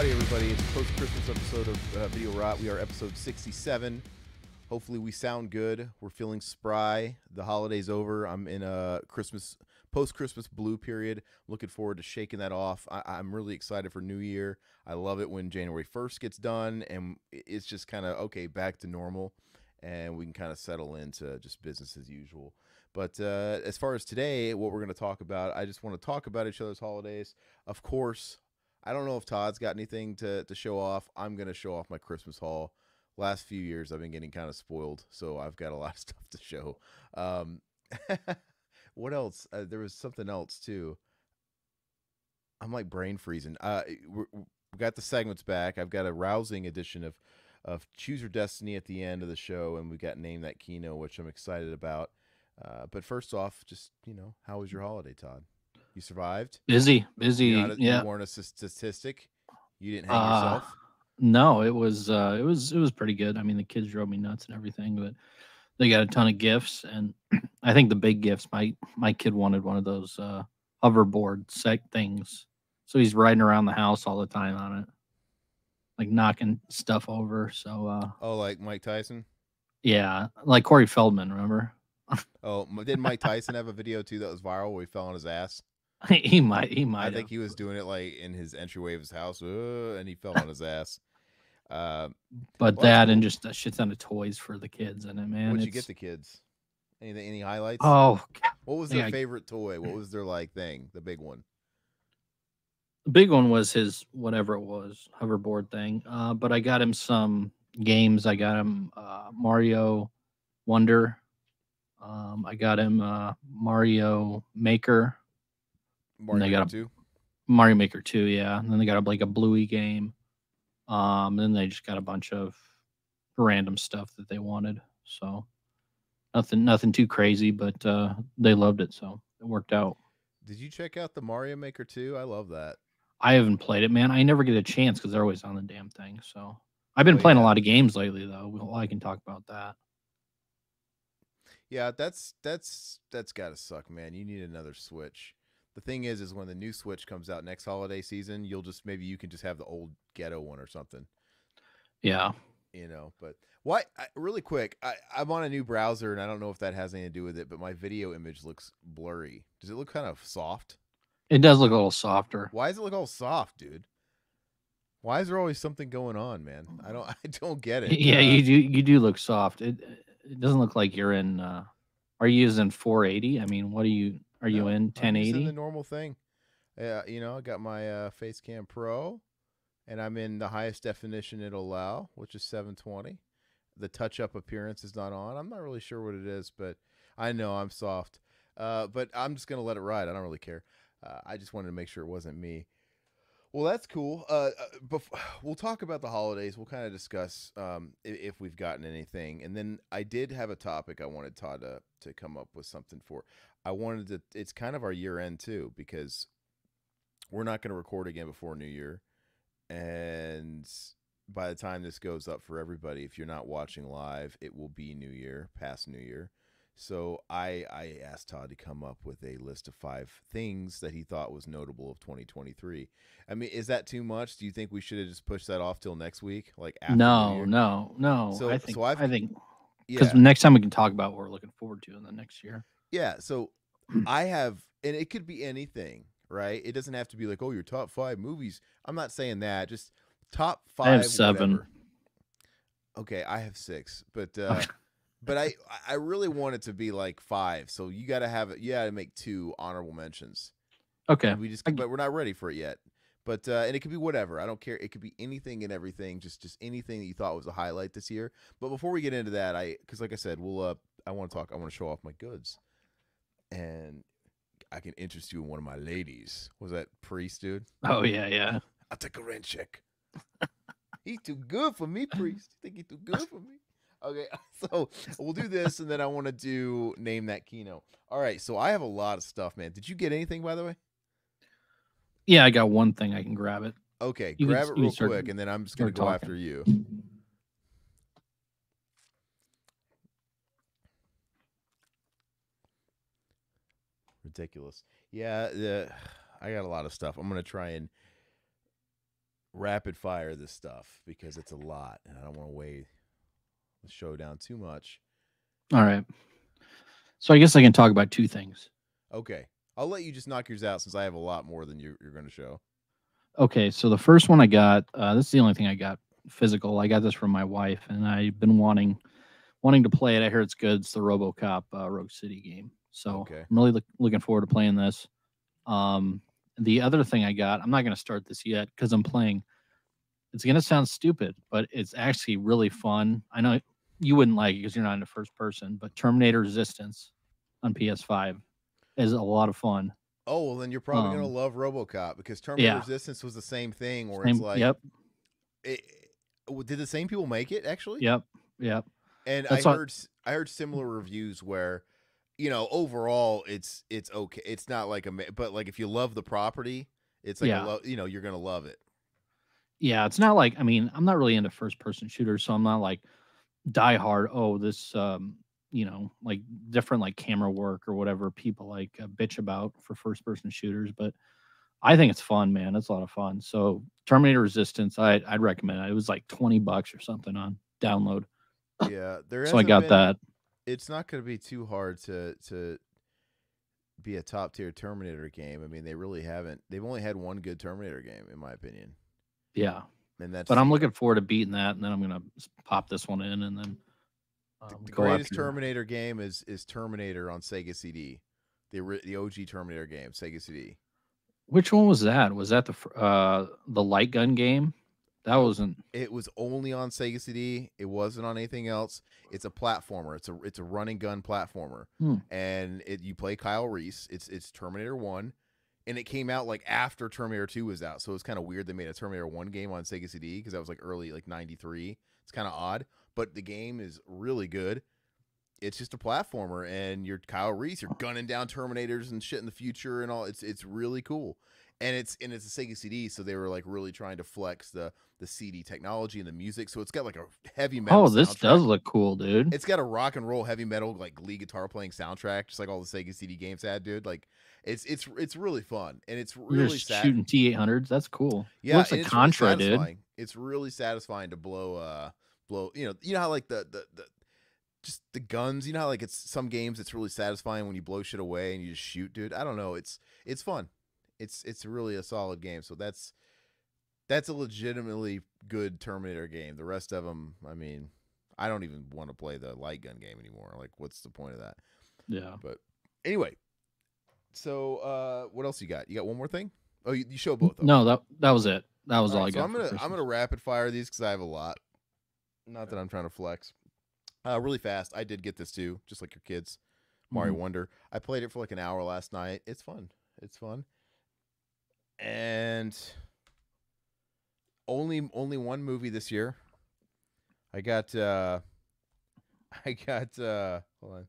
Howdy, everybody. It's a post-Christmas episode of Video Rot. We are episode 67. Hopefully we sound good. We're feeling spry. The holiday's over. I'm in a post-Christmas blue period. Looking forward to shaking that off. I'm really excited for New Year. I love it when January 1st gets done, and it's just kind of, okay, back to normal, and we can kind of settle into just business as usual. But as far as today, what we're going to talk about, I just want to talk about each other's holidays. Of course, I don't know if Todd's got anything to show off. I'm going to show off my Christmas haul. Last few years, I've been getting kind of spoiled, so I've got a lot of stuff to show. What else? There was something else, too. I'm like brain freezing. We got the segments back. I've got a rousing edition of Choose Your Destiny at the end of the show, and we got Name That Kino, which I'm excited about. But first off, just, how was your holiday, Todd? You survived? Busy, You yeah. weren't a statistic? You didn't hang yourself? No, it was pretty good. I mean, the kids drove me nuts and everything, but they got a ton of gifts, and I think the big gifts. My kid wanted one of those hoverboard set things, so he's riding around the house all the time on it, like knocking stuff over. So Oh, like Mike Tyson? yeah, like Corey Feldman, remember? Oh, didn't Mike Tyson have a video too that was viral where he fell on his ass? He I might think have, he was doing it like in his entryway of his house, and he fell on his ass. Uh, but well, that's that and cool. just a shit ton of toys for the kids in it, man. What'd you get It's the kids? Any highlights? oh, What was their yeah. favorite toy? What was their like thing? The big one. The big one was his whatever it was, hoverboard thing. But I got him some games. I got him Mario Wonder. I got him Mario Maker. And Mario they Maker got a 2? Mario Maker 2, yeah. And then they got like a Bluey game. Then they just got a bunch of random stuff that they wanted. So nothing too crazy, but they loved it, so it worked out. Did you check out the Mario Maker 2? I love that. I haven't played it, man. I never get a chance because they're always on the damn thing. So I've been Oh playing a yeah. lot of games lately, though. Well, I can talk about that. Yeah, that's gotta suck, man. You need another Switch. The thing is when the new Switch comes out next holiday season, maybe you can just have the old ghetto one or something, Yeah, But really quick, I'm on a new browser, and I don't know if that has anything to do with it, but my video image looks blurry. Does it look kind of soft? it does look a little softer. Why does it look all soft, dude? Why is there always something going on, man? I don't get it. Yeah, you do look soft. It doesn't look like you're in. Are you using 480? I mean, what are you No, in I'm just in the 1080? normal thing. I got my Facecam Pro, and I'm in the highest definition it'll allow, which is 720. The touch-up appearance is not on. I'm not really sure what it is, but I know I'm soft. But I'm just gonna let it ride. I don't really care. I just wanted to make sure it wasn't me. Well, that's cool. We'll talk about the holidays. We'll kind of discuss if we've gotten anything, and then I did have a topic I wanted Todd to come up with something for. I wanted to. It's kind of our year end too because we're not going to record again before New Year, and by the time this goes up for everybody, if you're not watching live, it will be New Year, past New Year. So I asked Todd to come up with a list of 5 things that he thought was notable of 2023. I mean, is that too much? Do you think we should have just pushed that off till next week, like after New No, Year? no, no. So I think because yeah, next time we can talk about what we're looking forward to in the next year. yeah. So I have, and it could be anything, right? It doesn't have to be like, oh, your top 5 movies. I'm not saying that. Just top I have 5, 7. whatever. Okay, I have 6, but Okay. but I really want it to be like 5. So you got to have it. You got to make 2 honorable mentions, Okay. and but we're not ready for it yet. But and it could be whatever. I don't care. It could be anything and everything. Just anything that you thought was a highlight this year. But before we get into that, because like I said, I want to talk. I want to show off my goods, and I can interest you in one of my ladies. Was that Priest, dude? Oh yeah, yeah. I'll take a rent check. He's too good for me, Priest. You think he's too good for me? Okay, so we'll do this, and then I want to do Name That Kino. All right, so I have a lot of stuff, man. Did you get anything, by the way? Yeah, I got one thing I can grab it. Okay, You can grab it you can real quick, and then I'm just going start to go talking. after you. Ridiculous. Yeah, I got a lot of stuff. I'm going to try and rapid fire this stuff because it's a lot, and I don't want to weigh the show down too much. All right. So I guess I can talk about two things. Okay, I'll let you just knock yours out since I have a lot more than you're going to show. Okay, so the first one I got, this is the only thing I got physical. I got this from my wife, and I've been wanting to play it. I heard it's good. It's the RoboCop Rogue City game. So Okay. I'm really looking forward to playing this. The other thing I got, I'm not going to start this yet because I'm playing. It's going to sound stupid, but it's actually really fun. I know you wouldn't like it because you're not into first person, but Terminator Resistance on PS5 is a lot of fun. Oh, well, then you're probably going to Um, love RoboCop because Terminator yeah, Resistance was the same thing where it's same. like, Yep, it, did the same people make it actually? yep, yep. And That's what. I heard similar reviews where, overall it's okay. It's not like but like if you love the property, it's like Yeah, you're gonna love it. yeah. It's not like, I mean, I'm not really into first person shooters, so I'm not like die hard. Oh, this like different like camera work or whatever people like bitch about for first person shooters, but I think it's fun, man. It's a lot of fun. So Terminator Resistance, I'd recommend it. It was like $20 or something on download. Yeah, there So I hasn't got been. that. It's not going to be too hard to be a top tier Terminator game. I mean, they really haven't. They've only had one good Terminator game, in my opinion, Yeah. and that's But I'm looking forward to beating that, and then I'm gonna pop this one in and then the go greatest after. Terminator game is Terminator on Sega CD, the OG Terminator game, Sega CD. Which one was that? Was that the light gun game? That Nope. wasn't. It was only on Sega CD. It wasn't on anything else. It's a platformer. It's a running gun platformer, Hmm. and you play Kyle Reese. It's Terminator 1, and it came out like after Terminator 2 was out. So it was kind of weird they made a Terminator 1 game on Sega CD because that was like early like 93. It's kind of odd, but the game is really good. It's just a platformer, and you're Kyle Reese. You're gunning down Terminators and shit in the future, and all. It's really cool, and it's a Sega CD, so they were like really trying to flex the CD technology and the music. So it's got like a heavy metal. Oh, this does soundtrack. look cool, dude. It's got a rock and roll heavy metal like lead guitar playing soundtrack, just like all the Sega CD games had, dude. Like it's really fun, and it's You're really just sad. shooting T800s. That's cool. Yeah, Looks and like it's really Contra, dude. satisfying. It's really satisfying to blow. You know how like the just the guns. You know how like it's some games it's really satisfying when you blow shit away and you just shoot, dude. I don't know. It's fun. It's really a solid game. So that's a legitimately good Terminator game. The rest of them, I mean, I don't even want to play the light gun game anymore. Like, what's the point of that? Yeah. But anyway, so what else you got? You got one more thing? Oh, you show both of them. No, that was it. That was all I So got. I'm gonna rapid fire these because I have a lot. Not that I'm trying to flex. Really fast. I did get this too, just like your kids. Mario Wonder. I played it for like an hour last night. It's fun. It's fun. And only one movie this year. I got hold on.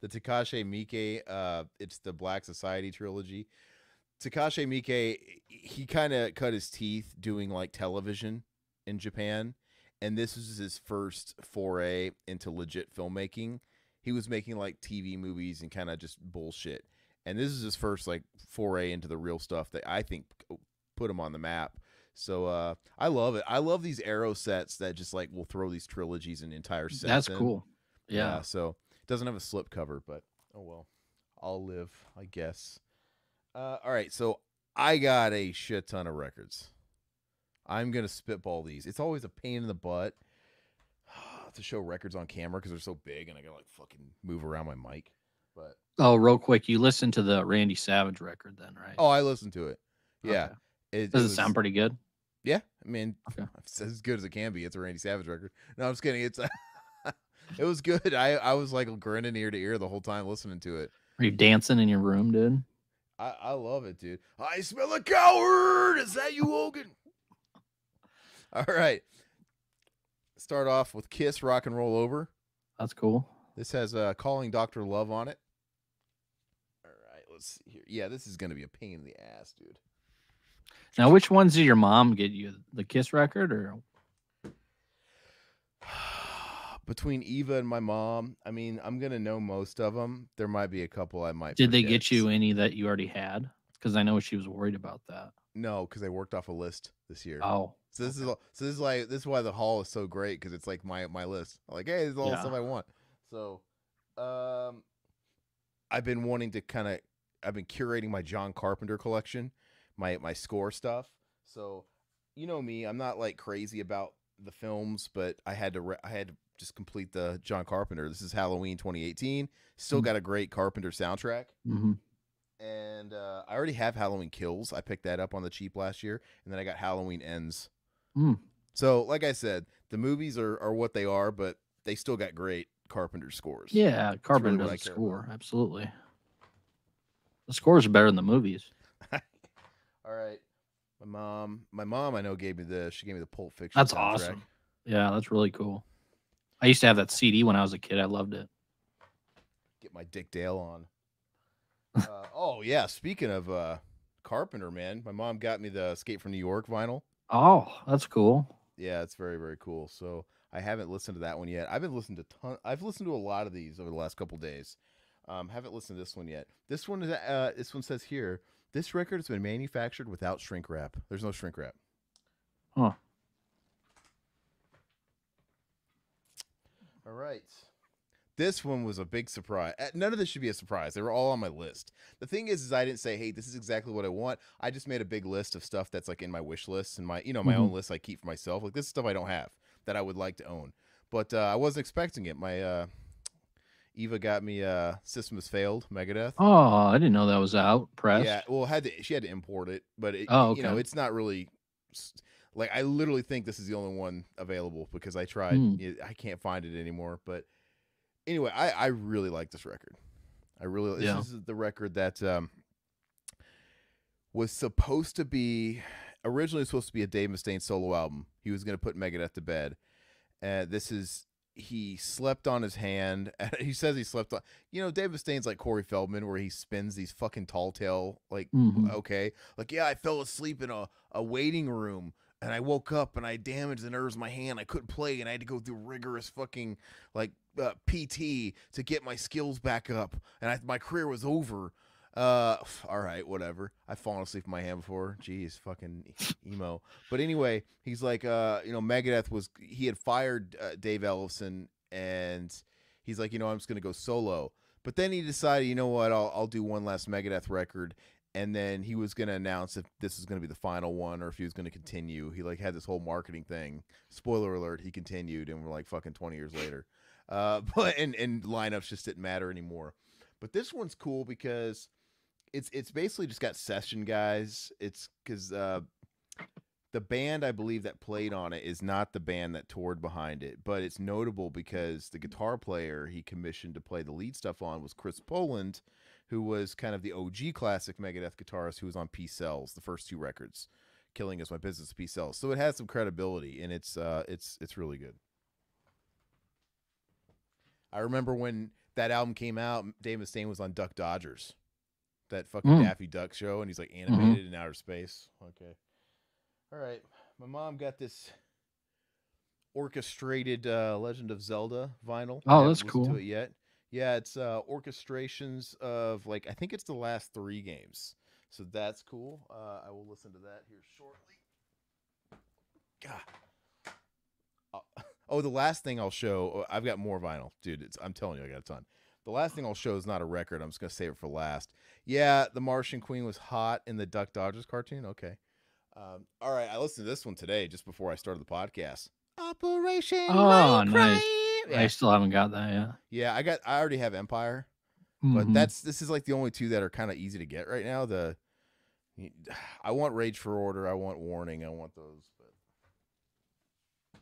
The Takashi Miike, it's the Black Society trilogy. Takashi Miike, he kind of cut his teeth doing like television in Japan, and this was his first foray into legit filmmaking. He was making like TV movies and kind of just bullshit, and this is his first like foray into the real stuff that I think put him on the map. So I love it. I love these Arrow sets that just like will throw these trilogies and entire sets. That's in. cool. Yeah. So it doesn't have a slip cover, but oh well. I'll live, I guess. All right, so I got a shit ton of records. I'm gonna spitball these. It's always a pain in the butt to show records on camera because they're so big, and I gotta like fucking move around my mic. But Oh, real quick, you listened to the Randy Savage record then, right? oh, I listened to it. Yeah, okay. Does it sound pretty good? Yeah, I mean, Okay. it's as good as it can be. It's a Randy Savage record. No, I'm just kidding. It's it was good. I was like grinning ear to ear the whole time listening to it. Are you dancing in your room, dude? I love it, dude. I smell a coward. Is that you, Hogan? All right. Start off with Kiss, Rock and Roll Over. That's cool. This has Calling Dr. Love on it. All right, let's see here. Yeah, this is going to be a pain in the ass, dude. Now, which ones did your mom get you? The Kiss record or? Between Eva and my mom, I mean, I'm going to know most of them. There might be a couple I might Did they forget. get you any that you already had? Because I know she was worried about that. No, because I worked off a list this year. Oh, So this is okay. this is why the hall is so great because it's like my list. I'm like, hey, this is all the Yeah. stuff I want. So, um, I've been wanting to kind of I've been curating my John Carpenter collection, my score stuff. So, you know me, I'm not like crazy about the films, but I had to just complete the John Carpenter. This is Halloween 2018. Still got a great Carpenter soundtrack. Mm-hmm. And I already have Halloween Kills. I picked that up on the cheap last year, and then I got Halloween Ends. Mm. So, like I said, the movies are what they are, but they still got great Carpenter scores. Yeah, That's really Carpenter what does I a care about. score. Absolutely. The scores are better than the movies. All right. My mom, I know gave me the. She gave me the Pulp Fiction That's soundtrack. awesome. Yeah, that's really cool. I used to have that CD when I was a kid. I loved it. Get my Dick Dale on. Oh yeah, speaking of Carpenter, man, my mom got me the Escape from New York vinyl. Oh, that's cool. Yeah, it's very very cool. So I haven't listened to that one yet. I've been listening to I've listened to a lot of these over the last couple days. Haven't listened to this one yet. This one says here this record has been manufactured without shrink wrap. There's no shrink wrap. Huh. All right. This one was a big surprise. None of this should be a surprise. They were all on my list. The thing is I didn't say, "Hey, this is exactly what I want." I just made a big list of stuff that's like in my wish list and my, my Hmm. own list I keep for myself. Like this is stuff I don't have that I would like to own. But I wasn't expecting it. My Eva got me System Has Failed, Megadeth. Oh, I didn't know that was out. Yeah, Pressed. well, she had to import it, but Oh, okay. it's not really like I literally think this is the only one available because I tried. Hmm. I can't find it anymore, but anyway, I really like this record. This Yeah. is the record that was supposed to be originally supposed to be a Dave Mustaine solo album. He was going to put Megadeth to bed. This is he slept on his hand. He says he slept on. Dave Mustaine's like Corey Feldman, where he spins these fucking tall tale. Like, Hmm. okay, like yeah, I fell asleep in a waiting room. And I woke up and I damaged the nerves of my hand. I couldn't play, and I had to go through rigorous fucking like PT to get my skills back up. And my career was over. All right, whatever. I've fallen asleep in my hand before. Jeez, fucking emo. But anyway, he's like, Megadeth he had fired Dave Ellefson, and he's like, I'm just gonna go solo. But then he decided, you know what, I'll do one last Megadeth record, and then he was gonna announce if this was gonna be the final one or if he was gonna continue. He like had this whole marketing thing. Spoiler alert, he continued, and we're like fucking 20 years later. But and lineups just didn't matter anymore. But this one's cool because it's basically just got session guys. It's because the band I believe that played on it is not the band that toured behind it, but it's notable because the guitar player he commissioned to play the lead stuff on was Chris Poland, who was kind of the OG classic Megadeth guitarist who was on Peace Cells, the first two records, Killing Is My Business, Peace Cells. So it has some credibility, and it's really good. I remember when that album came out, Dave Mustaine was on Duck Dodgers, that fucking Mm. Daffy Duck show, and he's like Hmm. animated in outer space. Okay. All right. My mom got this orchestrated Legend of Zelda vinyl. I Oh, haven't that's listened to cool. it yet. Yeah, it's orchestrations of like I think it's the last 3 games. So that's cool. I will listen to that here shortly. God. Oh, the last thing I'll show. I've got more vinyl, dude. I'm telling you, I got a ton. The last thing I'll show is not a record. I'm just gonna save it for last. Yeah, the Martian Queen was hot in the Duck Dodgers cartoon. Okay. All right, I listened to this one today just before I started the podcast. Operation Oh, nice. Minecraft. I Yeah, still haven't got that yet. yeah. I already have Empire, but Hmm. this is like the only two that are kind of easy to get right now. I want Rage for Order. I want Warning. I want those, but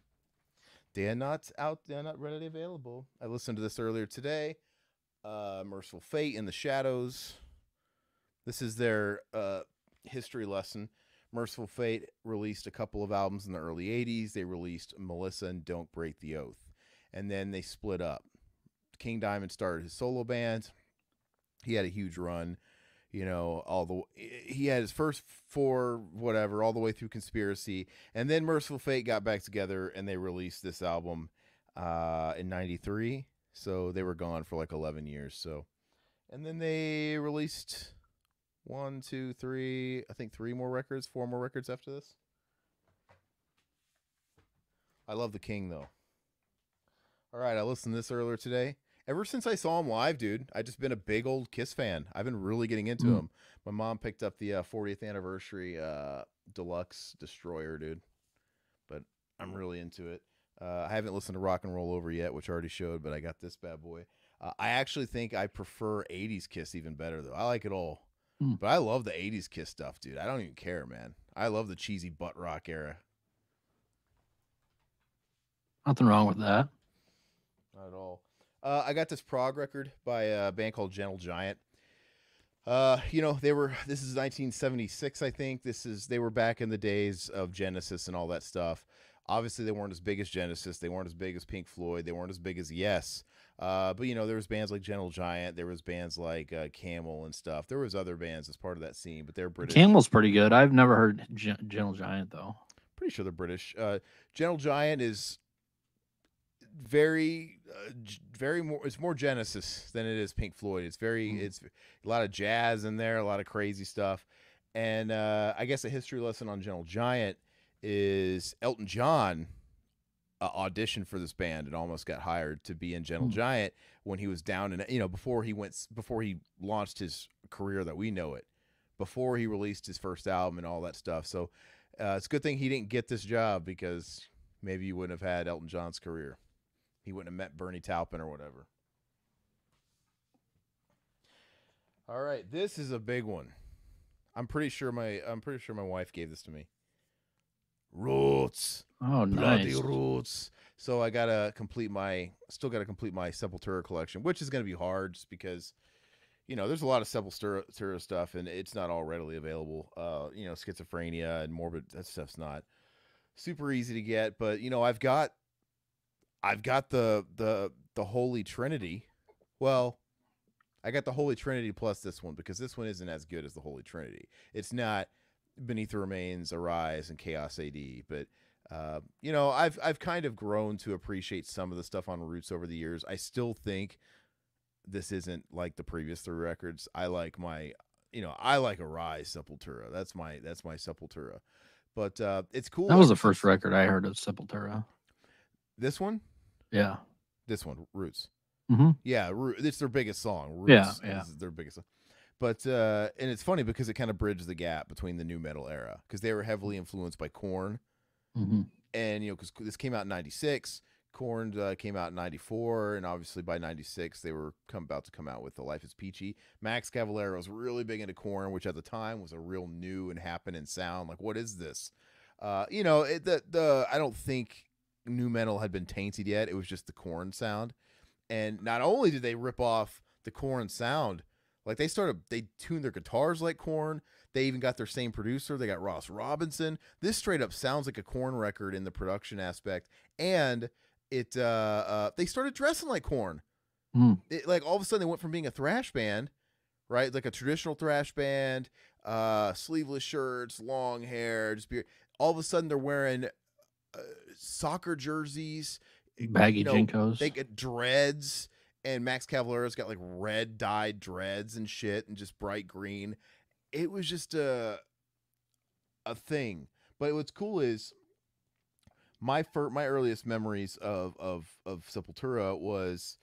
they're not out. They're not readily available. I listened to this earlier today. Merciful Fate in the Shadows. This is their history lesson. Merciful Fate released a couple of albums in the early 80s. They released Melissa and Don't Break the Oath. And then they split up. King Diamond started his solo band. He had a huge run, he had his first 4 whatever all the way through Conspiracy, and then Merciful Fate got back together and they released this album in 93. So they were gone for like 11 years. So and then they released One, two, three. I think three more records, four more records after this. I love the King though. All right, I listened to this earlier today. Ever since I saw him live, dude, I just been a big old Kiss fan. I've been really getting into Mm. him. My mom picked up the 40th anniversary deluxe Destroyer, dude. But I'm really into it. I haven't listened to Rock and Roll Over yet, which I already showed, but I got this bad boy. I actually think I prefer 80s Kiss even better, though. I like it all. Mm. But I love the 80s Kiss stuff, dude. I don't even care, man. I love the cheesy butt rock era. Nothing wrong with that. Not at all. I got this prog record by a band called Gentle Giant. This is 1976, I think. They were back in the days of Genesis and all that stuff. Obviously, they weren't as big as Genesis. They weren't as big as Pink Floyd. They weren't as big as Yes. But there was bands like Gentle Giant. There was bands like Camel and stuff. There was other bands as part of that scene, but they're British. Camel's pretty good. I've never heard Gentle Giant though. Pretty sure they're British. Gentle Giant is very more, it's more Genesis than it is Pink Floyd. It's a lot of jazz in there, a lot of crazy stuff. And I guess a history lesson on Gentle Giant is Elton John auditioned for this band and almost got hired to be in Gentle Giant when he was down in, before he launched his career that we know it, before he released his first album and all that stuff. So it's a good thing he didn't get this job, because maybe you wouldn't have had Elton John's career. He wouldn't have met Bernie Taupin or whatever. All right, this is a big one. I'm pretty sure my wife gave this to me. Roots. Oh, Bloody nice. Roots. So I still gotta complete my Sepultura collection, which is gonna be hard just because, there's a lot of Sepultura stuff and it's not all readily available. Schizophrenia and Morbid, that stuff's not super easy to get, but I've got the Holy Trinity. Well, I got the Holy Trinity plus this one, because this one isn't as good as the Holy Trinity. It's not Beneath the Remains, Arise, and Chaos AD, but I've kind of grown to appreciate some of the stuff on Roots over the years. I still think this isn't like the previous three records. I like Arise Sepultura. That's my Sepultura. But it's cool. That was the first record I heard of Sepultura. This one? Yeah. This one, Roots. Mm-hmm. Yeah, it's their biggest song. Roots yeah. is their biggest song. But and it's funny because it kind of bridged the gap between the new metal era, because they were heavily influenced by Korn. Mm-hmm. And because this came out in '96, Korn came out in '94, and obviously by '96 they were about to come out with The Life Is Peachy. Max Cavalera was really big into Korn, which at the time was a real new and happening sound. Like, what is this? I don't think new metal had been tainted yet. It was just the Korn sound. And not only did they rip off the Korn sound, like they tuned their guitars like Korn. They even got their same producer. They got Ross Robinson. This straight up sounds like a Korn record in the production aspect. And it they started dressing like Korn. Like all of a sudden they went from being a thrash band, right? Like a traditional thrash band, sleeveless shirts, long hair, just beard. All of a sudden they're wearing soccer jerseys, baggy Jinkos. They get dreads, and Max Cavalera's got like red dyed dreads and shit, and just bright green. It was just a thing. But what's cool is my earliest memories of Sepultura was,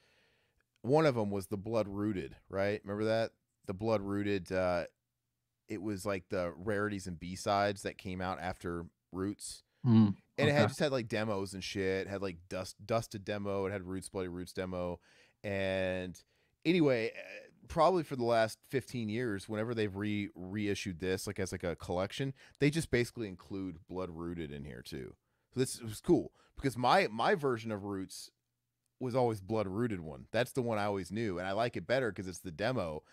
one of them was the Blood Rooted, right? Remember that? The Blood Rooted, it was like the rarities and B-sides that came out after Roots. And it had like demos and shit. It had like Dusted demo. It had Bloody Roots demo. And anyway, probably for the last 15 years, whenever they've reissued this, like as like a collection, they just basically include Blood Rooted in here too. So this was cool, because my version of Roots was always Blood Rooted one. That's the one I always knew, and I like it better because it's the demo,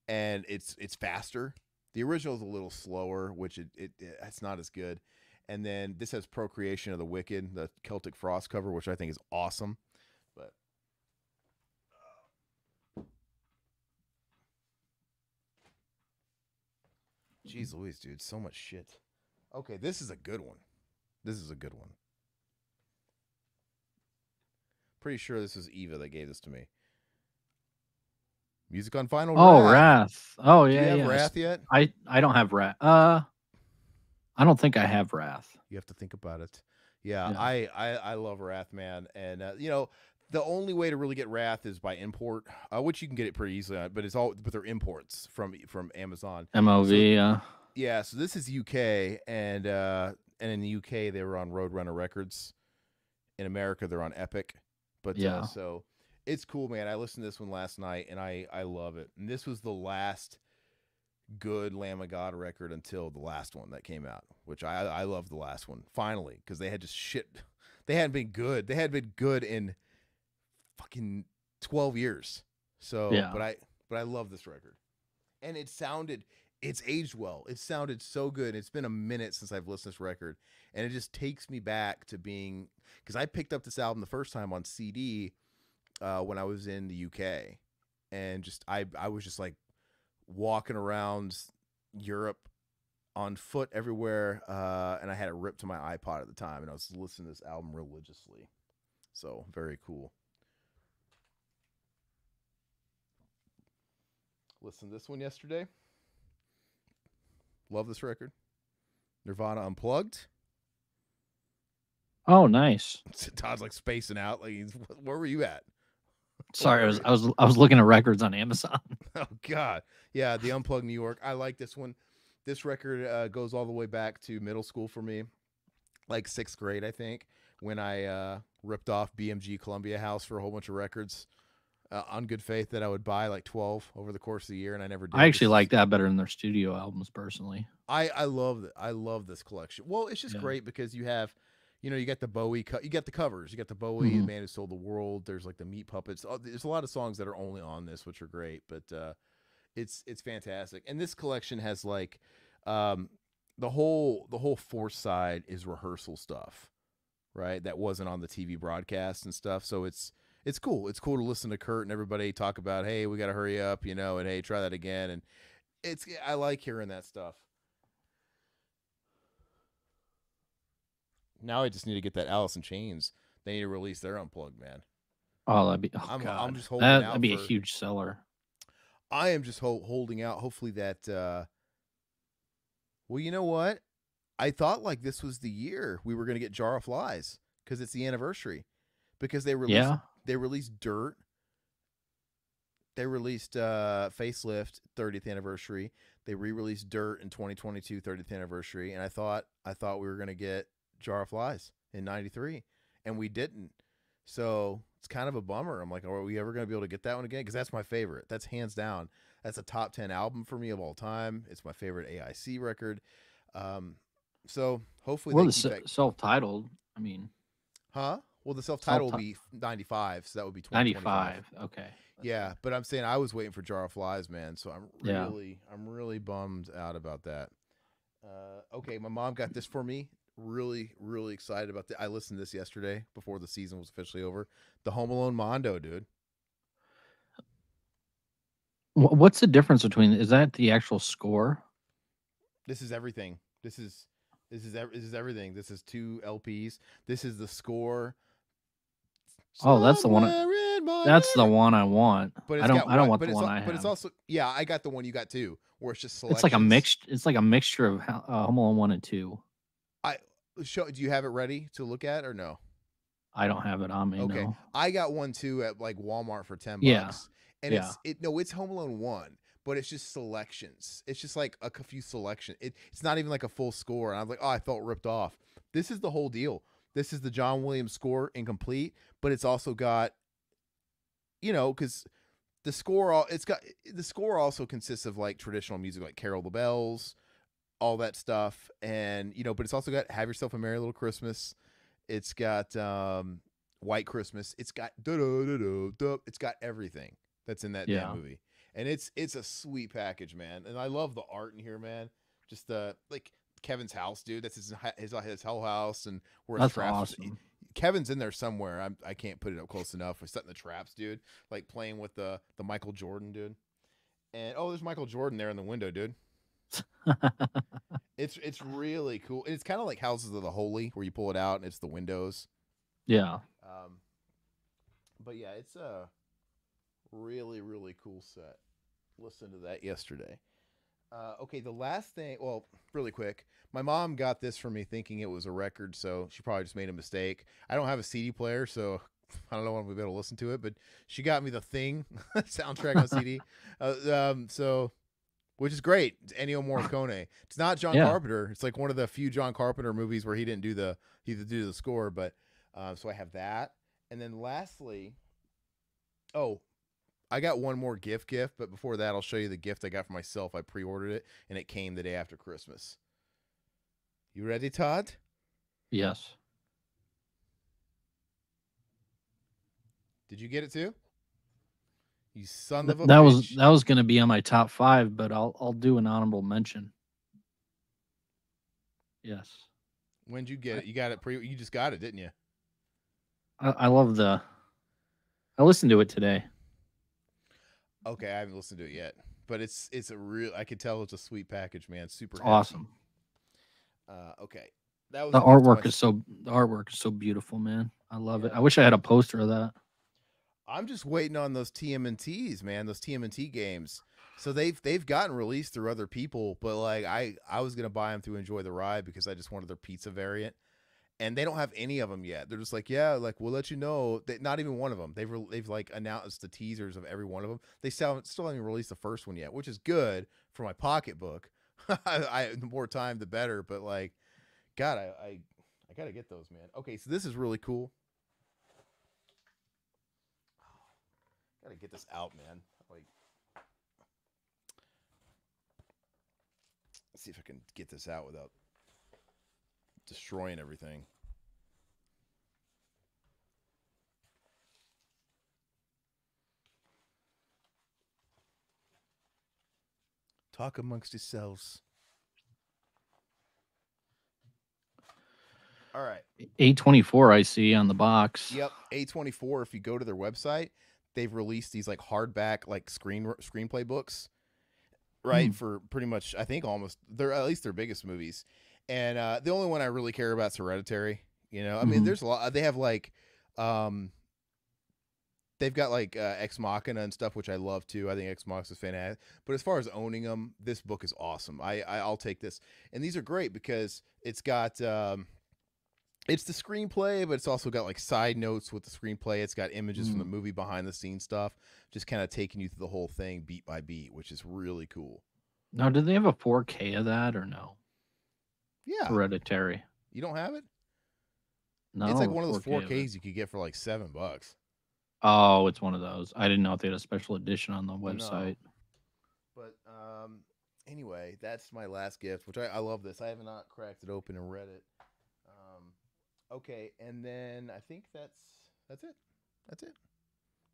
and it's faster. The original is a little slower, which it's not as good. And then this has Procreation of the Wicked, the Celtic Frost cover, which I think is awesome. But jeez Louise, dude, so much shit. Okay, this is a good one. Pretty sure this is Eva that gave this to me. Music on Vinyl, Oh, Wrath. Wrath. Oh Do you yeah, have yeah. Wrath yet? I don't have Wrath. I don't think I have Wrath. You have to think about it. Yeah, Yeah. I love Wrath, man, and you know, the only way to really get Wrath is by import, which you can get it pretty easily, but they're imports from Amazon. So MOV. yeah, so this is UK, and in the UK they were on Roadrunner Records. In America they're on Epic, but Yeah. so it's cool, man. I listened to this one last night, and I love it. And this was the last good Lamb of God record until the last one that came out, which I love the last one finally because they had just shit. They hadn't been good. They had been good in fucking 12 years. So, Yeah. but I love this record, and it's aged well. It sounded so good. It's been a minute since I've listened to this record, and it just takes me back to being because I picked up this album the first time on CD when I was in the UK, and just I was just like walking around Europe on foot everywhere, and I had it ripped to my iPod at the time, and I was listening to this album religiously. So very cool. Listened to this one yesterday. Love this record. Nirvana Unplugged. Oh, nice. Todd's like spacing out. Like, where were you at? Sorry, I was looking at records on Amazon. Oh God, yeah, the Unplugged New York. I like this one. This record goes all the way back to middle school for me, like 6th grade, I think, when I ripped off BMG Columbia House for a whole bunch of records on good faith that I would buy like 12 over the course of the year, and I never did. I actually like that better than their studio albums, personally. I love I love this collection. Well, it's just great because you have, you know, you got the Bowie, you got the covers, you got the Bowie, The Man Who Sold the World. There's like the Meat Puppets. There's a lot of songs that are only on this, which are great, but it's fantastic. And this collection has like the whole fourth side is rehearsal stuff, right? That wasn't on the TV broadcast and stuff. So it's cool. It's cool to listen to Kurt and everybody talk about, hey, we got to hurry up, you know, and hey, try that again. And I like hearing that stuff. Now I just need to get that Alice in Chains. They need to release their Unplugged, man. Oh, that'd be. Oh, I'm just holding out. That'd be a huge seller. I am just holding out. Hopefully that. Well, you know what? I thought like this was the year we were going to get Jar of Flies because it's the anniversary. Because they released Dirt. They released Facelift 30th anniversary. They re-released Dirt in 2022 30th anniversary, and I thought we were going to get Jar of Flies in 93, and we didn't. So it's kind of a bummer. I'm like, are we ever going to be able to get that one again? Because that's my favorite. That's hands down. That's a top 10 album for me of all time. It's my favorite AIC record. So hopefully they keep that self-titled. I mean, huh? Well, the self-titled will be 95, so that would be 2025. Okay. Yeah, but I'm saying I was waiting for Jar of Flies, man. So I'm really bummed out about that. Okay, my mom got this for me. Really, really excited about that. I listened to this yesterday before the season was officially over. The Home Alone Mondo, dude. What's the difference between? Is that the actual score? This is everything. This is everything. This is 2 LPs. This is the score. Oh, that's the one. That's the one I want. But I don't want the one I have. But it's also I got the one you got too, where it's just selections. It's like a mixture of Home Alone 1 and 2. Do you have it ready to look at or no? I don't have it on me. Okay, no. I got one too at like Walmart for $10. And it's Home Alone 1, but it's just selections. It's just like a few selections. It's not even like a full score. And I was like, oh, I felt ripped off. This is the whole deal. This is the John Williams score incomplete, but it's also got, you know, because the score also consists of like traditional music like Carol the Bells, all that stuff, and you know, but it's also got Have Yourself a Merry Little Christmas. It's got White Christmas. It's got it's got everything that's in that damn movie, and it's a sweet package, man. And I love the art in here, man. Just like Kevin's house, dude. That's his whole house, and where that's awesome. Kevin's in there somewhere. I can't put it up close enough. We're setting the traps, dude. Like playing with the Michael Jordan, dude. And there's Michael Jordan there in the window, dude. It's really cool. It's kind of like Houses of the Holy, where you pull it out and it's the windows. Yeah. But yeah, it's Really, really cool set. Listened to that yesterday. Okay, the last thing, well, really quick. My mom got this for me thinking it was a record, so she probably just made a mistake. I don't have a CD player, so I don't know when we'll be able to listen to it, but she got me the Thing soundtrack on CD. So which is great. It's Ennio Morricone. It's not John Yeah. Carpenter. It's like one of the few John Carpenter movies where he didn't do the score, but so I have that. And then lastly, oh, I got one more gift, but before that, I'll show you the gift I got for myself. I pre-ordered it, and it came the day after Christmas. You ready, Todd? Yes. Did you get it too? You son of a That was bitch! going to be on my top 5, but I'll do an honorable mention. Yes. When'd you get I it? You got it pre. You just got it, didn't you? I love the. I listened to it today. Okay, I haven't listened to it yet, but it's a real. I can tell it's a sweet package, man. Super It's hefty. awesome. Okay, that was The a gift to my. artwork is so beautiful, man. I love it. Yeah. I wish I had a poster of that. I'm just waiting on those TMNTs, man. Those TMNT games. So they've gotten released through other people, but like I was gonna buy them to enjoy the ride because I just wanted their pizza variant, and they don't have any of them yet. They're just like, yeah, like we'll let you know. Not even one of them. They've like announced the teasers of every one of them. They still haven't released the first one yet, which is good for my pocketbook. The more time, the better. But like, God, I gotta get those, man. Okay, so this is really cool. Gotta get this out, man. Like, let's see if I can get this out without destroying everything. Talk amongst yourselves. All right. A24 I see on the box. Yep. A24. If you go to their website, they've released these like hardback like screenplay books, right? For pretty much, I think almost they're at least their biggest movies. And the only one I really care about is Hereditary. You know, I mean, there's a lot. They have like, they've got like Ex Machina and stuff, which I love too. I think Ex Machina is fantastic. But as far as owning them, this book is awesome. I'll take this, and these are great because it's got. It's the screenplay, but it's also got like side notes with the screenplay. It's got images from the movie behind the scenes stuff, just kind of taking you through the whole thing beat by beat, which is really cool. Now, did they have a 4K of that or no? Yeah. Hereditary. You don't have it? No. It's like one of those 4K 4Ks you could get for like $7. Oh, it's one of those. I didn't know if they had a special edition on the website. No. But anyway, that's my last gift, which I love this. I have not cracked it open and read it. Okay, and then I think that's it. That's it.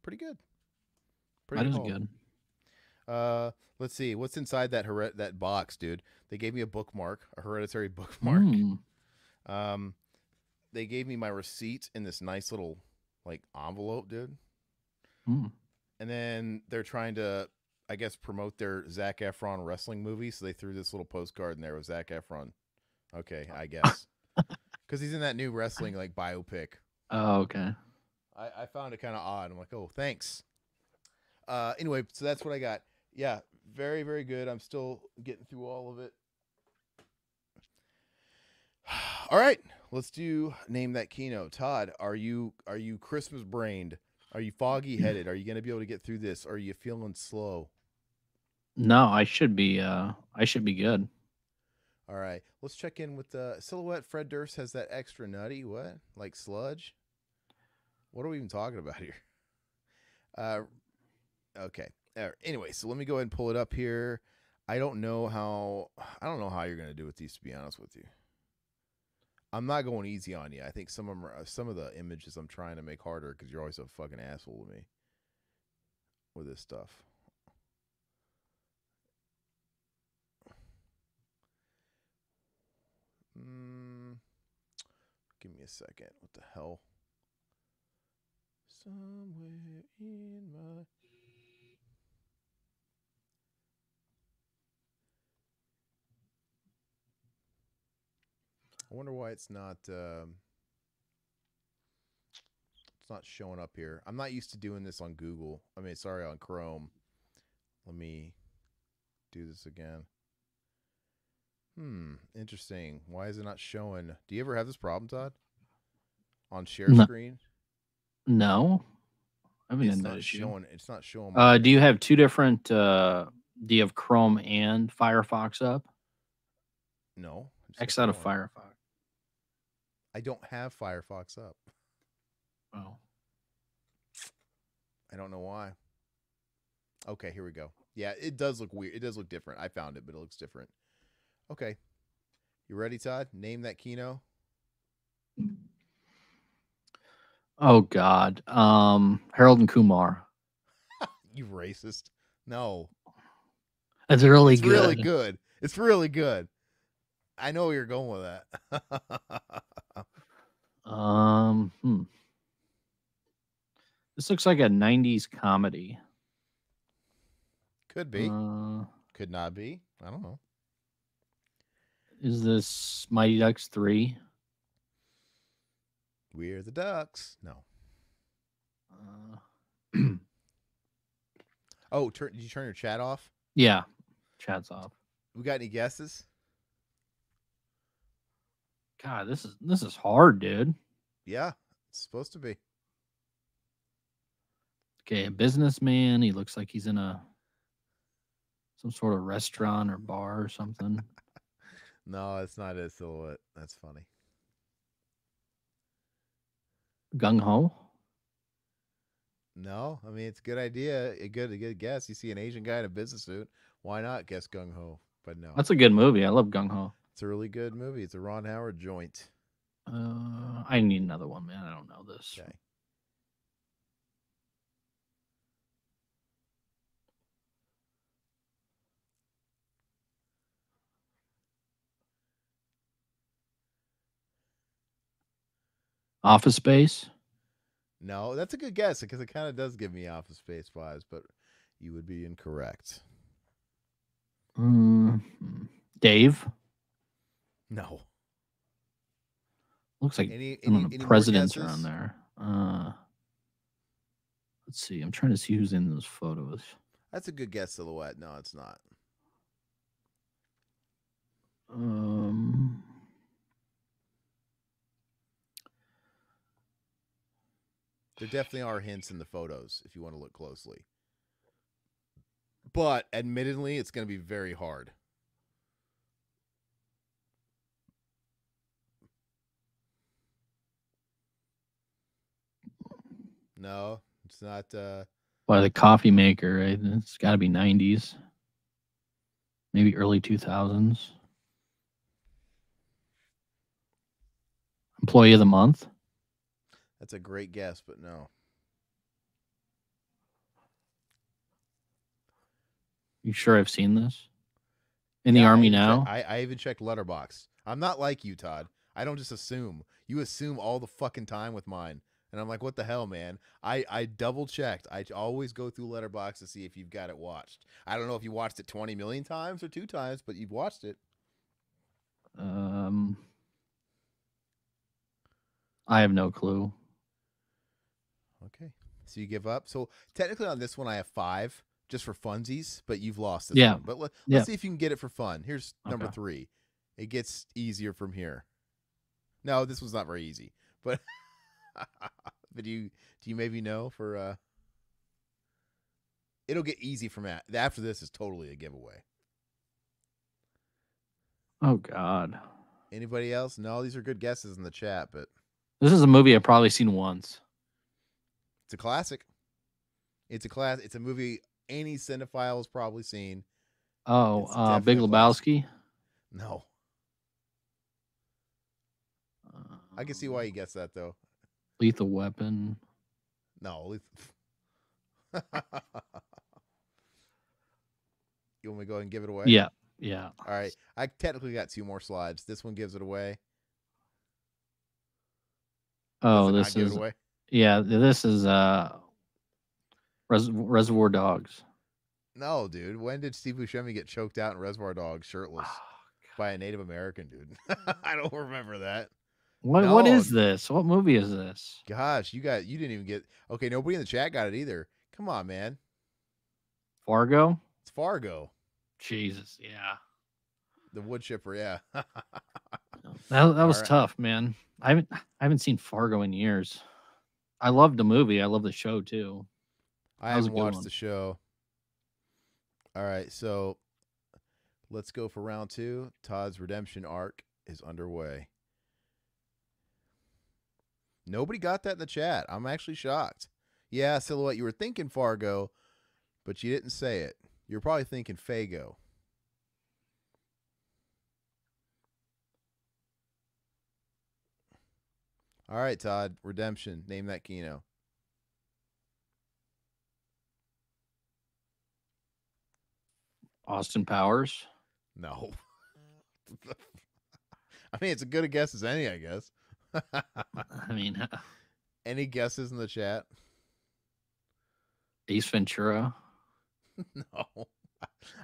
Pretty good. That is good. Let's see what's inside that box, dude. They gave me a bookmark, a Hereditary bookmark. They gave me my receipt in this nice little like envelope, dude. And then they're trying to, I guess, promote their Zac Efron wrestling movie, so they threw this little postcard in there with Zac Efron. Okay, I guess. Because he's in that new wrestling like biopic. Oh, okay. I found it kind of odd. I'm like, oh, thanks. Anyway, so that's what I got. Yeah, very, very good. I'm still getting through all of it. All right, let's do name that keynote. Todd, are you Christmas brained? Are you foggy headed? Are you gonna be able to get through this? Are you feeling slow? No, I should be good. All right, let's check in with the Silhouette. Fred Durst has that extra nutty, what? Like sludge? What are we even talking about here? Okay. Anyway, so let me go ahead and pull it up here. I don't know how you're gonna do with these, to be honest with you. I'm not going easy on you. I think some of the images I'm trying to make harder because you're always a fucking asshole with me with this stuff. Give me a second. What the hell? Somewhere in my... I wonder why it's not... It's not showing up here. I'm not used to doing this on Google. I mean, sorry, on Chrome. Let me do this again. Interesting. Why is it not showing? Do you ever have this problem, Todd? On share No, screen? no, I haven't It's had that not issue. showing. It's not showing my. Do you have two different? Do you have Chrome and Firefox up? No. I just got X the out of one. Firefox. I don't have Firefox up. Oh, I don't know why. Okay, here we go. Yeah, it does look weird. It does look different. I found it, but it looks different. Okay. You ready, Todd? Name that Kino. oh God. Harold and Kumar. You racist. No. That's really It's good. really good. It's really good. I know where you're going with that. This looks like a '90s comedy. Could be. Could not be. I don't know. Is this Mighty Ducks 3? We're the Ducks. No. Oh, did you turn your chat off? Yeah. Chat's off. We got any guesses? God, this is hard, dude. Yeah, it's supposed to be. Okay, a businessman. He looks like he's in some sort of restaurant or bar or something. No, it's not a silhouette. That's funny. Gung Ho. No, I mean it's a good idea. A good guess. You see an Asian guy in a business suit. Why not guess Gung Ho? But no, That's a good movie. I love Gung Ho. it's a really good movie. It's a Ron Howard joint. I need another one, man. I don't know this. Okay. Office Space. No, that's a good guess because it kind of does give me Office Space vibes, but you would be incorrect. Dave. No. Looks like any presidents are on there. Let's see. I'm trying to see who's in those photos. That's a good guess, silhouette. No, it's not. There definitely are hints in the photos if you want to look closely. But admittedly, it's going to be very hard. No, it's not. By the coffee maker, right? It's got to be 90s, maybe early 2000s. Employee of the month. That's a great guess, but no. You sure I've seen this? In the Army now? I even checked Letterboxd. I'm not like you, Todd. I don't just assume. You assume all the fucking time with mine. And I'm like, what the hell, man? I double checked. I always go through Letterboxd to see if you've got it watched. I don't know if you watched it 20 million times or 2 times, but you've watched it. I have no clue. Okay. So you give up. So technically on this one, I have 5 just for funsies, but you've lost this one. But let's see if you can get it for fun. Here's number 3. It gets easier from here. No, this was not very easy, but but do you maybe know for it'll get easy from after this is totally a giveaway. Oh God. Anybody else? No, these are good guesses in the chat, but this is a movie I've probably seen once. It's a classic. It's a class. It's a movie any cinephile has probably seen. Oh, Big Lebowski? No. I can see why you guessed that, though. Lethal Weapon? No. You want me to go ahead and give it away? Yeah. Yeah. All right. I technically got 2 more slides. This one gives it away. Oh, this is... Yeah, this is Reservoir Dogs. No, dude. When did Steve Buscemi get choked out in Reservoir Dogs shirtless by a Native American dude? I don't remember that. What No, is this? What movie is this? gosh, you didn't even get. Okay, nobody in the chat got it either. Come on, man. Fargo? It's Fargo, Jesus, yeah. the wood chipper. Yeah. That All was right. tough, man. I haven't seen Fargo in years. I love the movie. I love the show too. I That was a haven't good watched one. the show. All right, so let's go for round two. Todd's redemption arc is underway. Nobody got that in the chat. I'm actually shocked. Yeah, Silhouette, you were thinking Fargo, but you didn't say it. You're probably thinking Fago. All right, Todd. Redemption. Name that Kino. Austin Powers. No. I mean, it's as good a guess as any, I guess. I mean, Any guesses in the chat? Ace Ventura. No.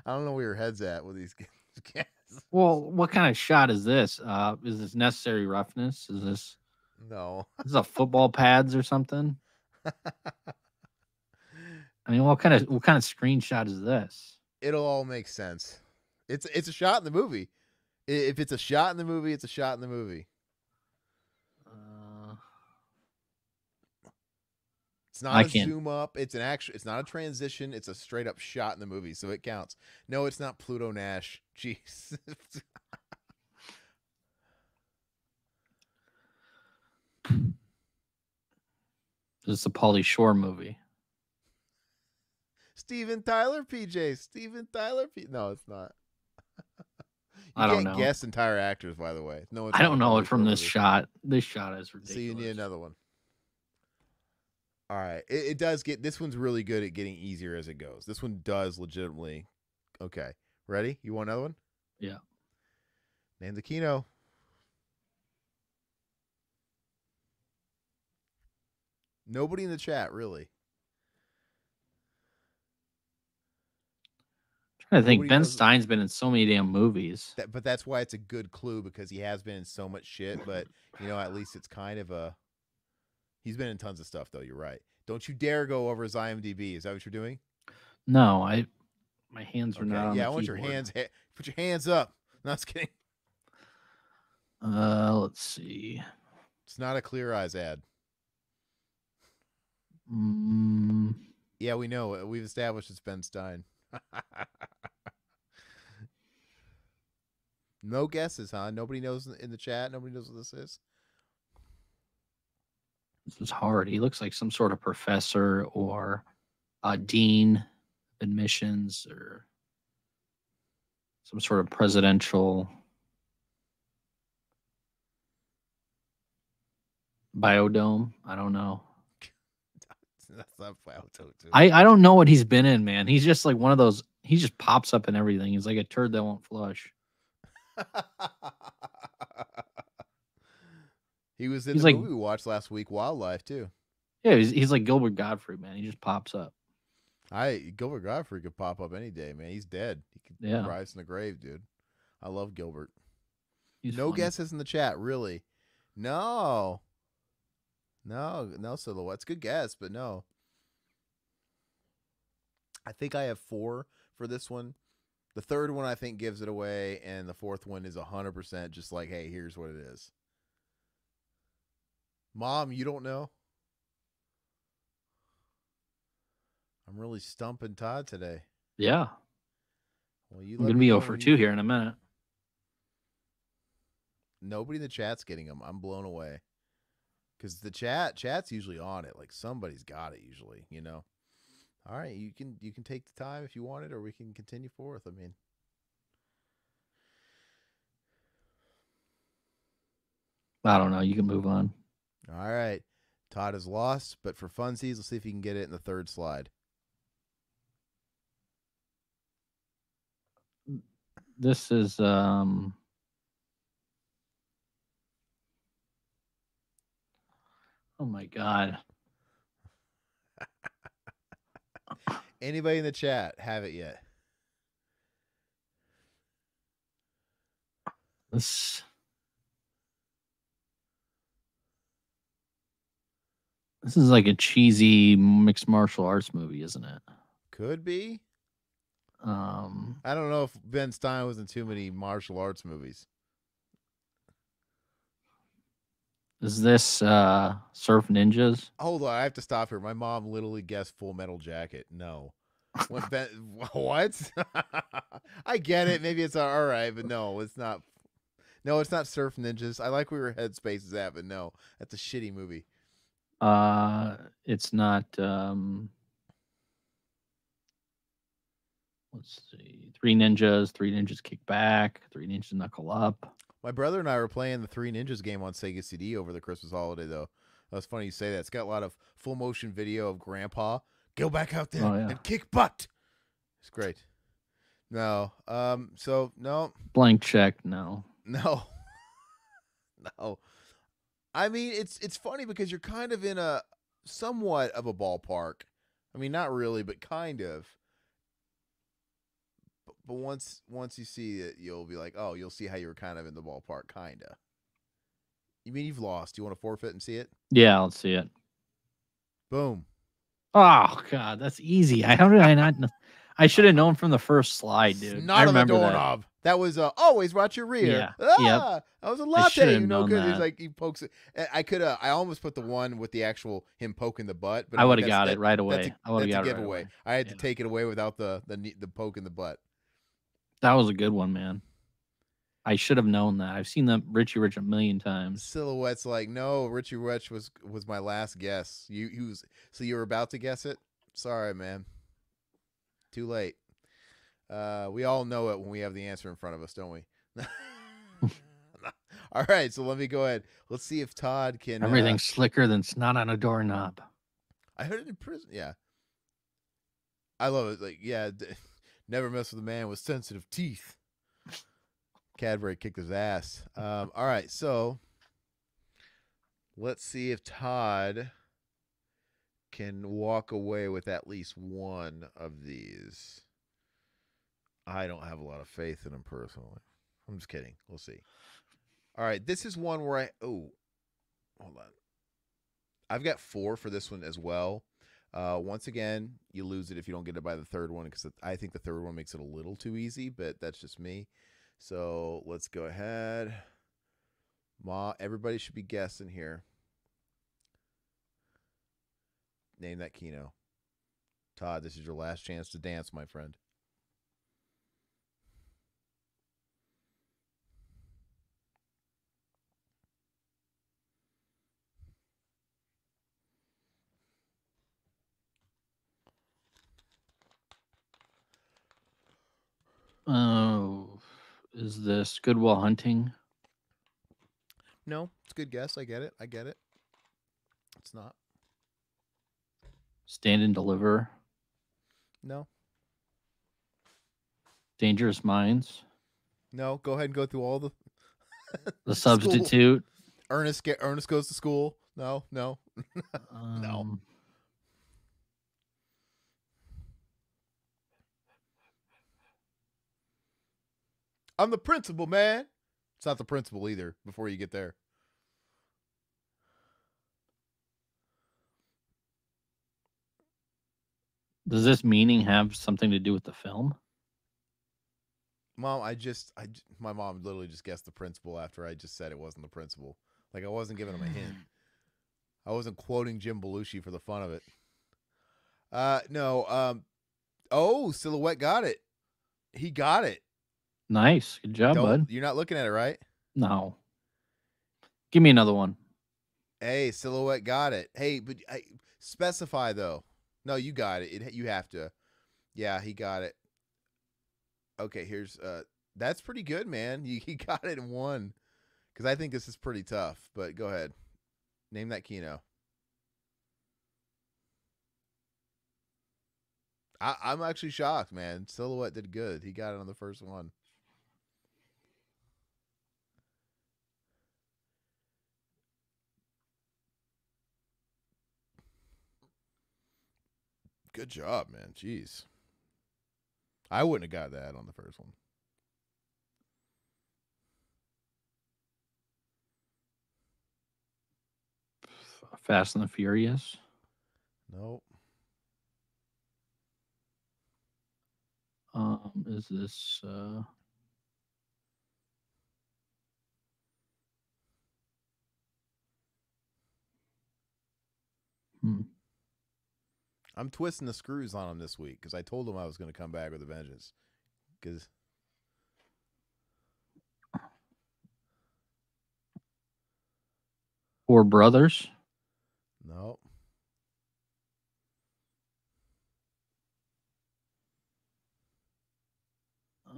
I don't know where your head's at with these guesses. Well, what kind of shot is this? Is this necessary roughness? Is this No. a football pads or something? I mean, what kind of screenshot is this? It'll all make sense. It's a shot in the movie. If it's a shot in the movie, it's a shot in the movie. It's not a zoom up. It's an actual. It's not a transition. It's a straight up shot in the movie, so it counts. No, it's not Pluto Nash. Jeez. This is a Pauly Shore movie. Steven Tyler, PJ. Steven Tyler. No, it's not. I don't know. You can't guess entire actors, by the way. No, I don't know it from this shot. This shot is ridiculous. So you need another one. All right. It does get. This one's really good at getting easier as it goes. This one does legitimately. Okay. Ready? You want another one? Yeah. Name the Kino. Nobody in the chat, really. I think Ben Stein's been in so many damn movies. But that's why it's a good clue, because he has been in so much shit. But, at least it's kind of a... He's been in tons of stuff, though. You're right. Don't you dare go over his IMDb. Is that what you're doing? No, my hands are not on yeah, the I want keyboard. your hands... Put your hands up. No, I'm just kidding. Let's see. It's not a Clear Eyes ad. Yeah, we know. We've established it's Ben Stein. No guesses, huh? Nobody knows in the chat. Nobody knows what this is. This is hard. He looks like some sort of professor or a dean, admissions, or some sort of presidential biodome. I don't know. That's not Biodome. I don't know what he's been in, man. He's just like one of those. He just pops up in everything. He's like a turd that won't flush. He was in the movie we watched last week, Wildlife, too. Yeah, he's like Gilbert Gottfried, man. He just pops up. Gilbert Gottfried could pop up any day, man. He's dead. He could rise from the grave, dude. I love Gilbert. No guesses in the chat, really. No, Silhouette's good guess, but no. I think I have 4 for this one. The third one I think gives it away, and the fourth one is 100% just like, hey, here's what it is. Mom, you don't know? I'm really stumping Todd today. Yeah. Well, I'm going to be 0 for 2 here in a minute. Nobody in the chat's getting them. I'm blown away. Because the chat's usually on it. Like, somebody's got it usually, All right, you can take the time if you want it, or we can continue forth. I mean, I don't know. You can move on. All right. Todd has lost, but for funsies, let's see if he can get it in the third slide. This is oh my God. Anybody in the chat have it yet? This This is like a cheesy mixed martial arts movie, isn't it? Could be. Um, I don't know if Ben Stein was in too many martial arts movies. is this Surf Ninjas? Hold on, I have to stop here. My mom literally guessed Full Metal Jacket. No. When Ben, what? I get it. Maybe it's all right, but no, it's not. No, it's not Surf Ninjas. I like where your headspace is at, but no, that's a shitty movie. It's not. Let's see. Three Ninjas. Three Ninjas Kick Back. Three Ninjas Knuckle Up. My brother and I were playing the Three Ninjas game on Sega CD over the Christmas holiday, though. That's funny you say that. It's got a lot of full motion video of Grandpa. Go back out there and kick butt. It's great. No. So no. Blank check. No. No. No. I mean, it's funny because you're kind of in a somewhat of a ballpark. I mean, not really, but kind of. But once you see it, you'll be like, oh, you'll see how you were kind of in the ballpark, kinda. You mean you've lost? You want to forfeit and see it? Yeah, let's see it. Boom. Oh God, that's easy. How did I not? I should have known from the first slide, dude. Not on the doorknob. That was always watch your rear. Yeah. That was a latte. You know, good. He's like he pokes it. I almost put the one with the actual him poking the butt, but I would have got it right away. I would have got it giveaway. Right away. I had to take it away without the poke in the butt. That was a good one, man. I should have known that. I've seen the Richie Rich a million times. Silhouette's like, no, Richie Rich was my last guess. So you were about to guess it? Sorry, man. Too late. We all know it when we have the answer in front of us, don't we? All right, so let me go ahead. Let's see if Todd can. Everything's slicker than snot on a doorknob. I heard it in prison. Yeah. I love it. Like, yeah, never mess with a man with sensitive teeth. Cadbury kicked his ass. All right, so let's see if Todd can walk away with at least one of these. I don't have a lot of faith in him personally. I'm just kidding. We'll see. All right, this is one where hold on. I've got 4 for this one as well. Once again, you lose it if you don't get it by the third one because I think the third one makes it a little too easy, but that's just me. So let's go ahead. Everybody should be guessing here. Name that Keno. Todd, this is your last chance to dance, my friend. Oh, is this Good Will Hunting? No, it's a good guess. I get it. It's not. Stand and Deliver? No. Dangerous Minds? No, go ahead and go through all the The Substitute? Ernest Goes to School? No. No. I'm the principal, man. It's not the principal either before you get there. Does this meaning have something to do with the film? Mom, my mom literally just guessed the principal after I just said it wasn't the principal. Like I wasn't giving him a hint. I wasn't quoting Jim Belushi for the fun of it. No. Oh, Silhouette got it. He got it. Nice. Good job, bud. You're not looking at it, right? No. Give me another one. Hey, Silhouette got it. Hey, but specify though. No, you got it. You have to. Yeah, he got it. Okay, here's that's pretty good, man. He got it in one. Because I think this is pretty tough. But go ahead. Name that Keno. I'm actually shocked, man. Silhouette did good. He got it on the first one. Good job, man. Jeez. I wouldn't have got that on the first one. Fast and the Furious. Nope. Is this hmm. I'm twisting the screws on him this week because I told him I was going to come back with a vengeance. Because Four Brothers? no,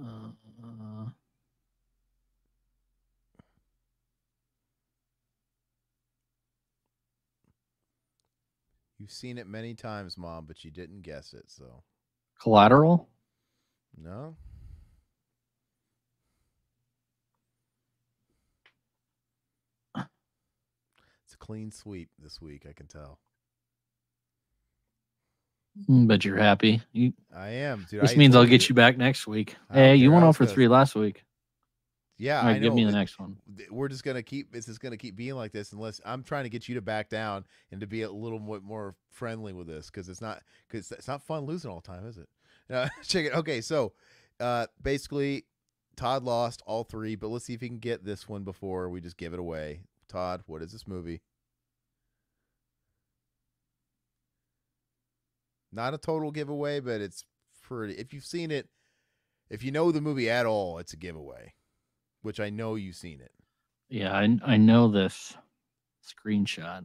Uh, you've seen it many times, Mom, but you didn't guess it. So Collateral? no. It's a clean sweep this week. I can tell. Bet you're happy. I am, dude. This I means I'll told get you back next week. I don't Hey, you care. went I on was for gonna. 3 last week. Yeah, All I right, give know, me the but next one. we're just gonna keep. This is gonna keep being like this unless I'm trying to get you to back down and to be a little more friendly with this because it's not fun losing all the time, is it? Check it. Okay, so basically, Todd lost all three, but let's see if he can get this one before we just give it away. Todd, what is this movie? Not a total giveaway, but it's pretty. If you've seen it, if you know the movie at all, it's a giveaway. Which I know you've seen it. Yeah, I know this screenshot.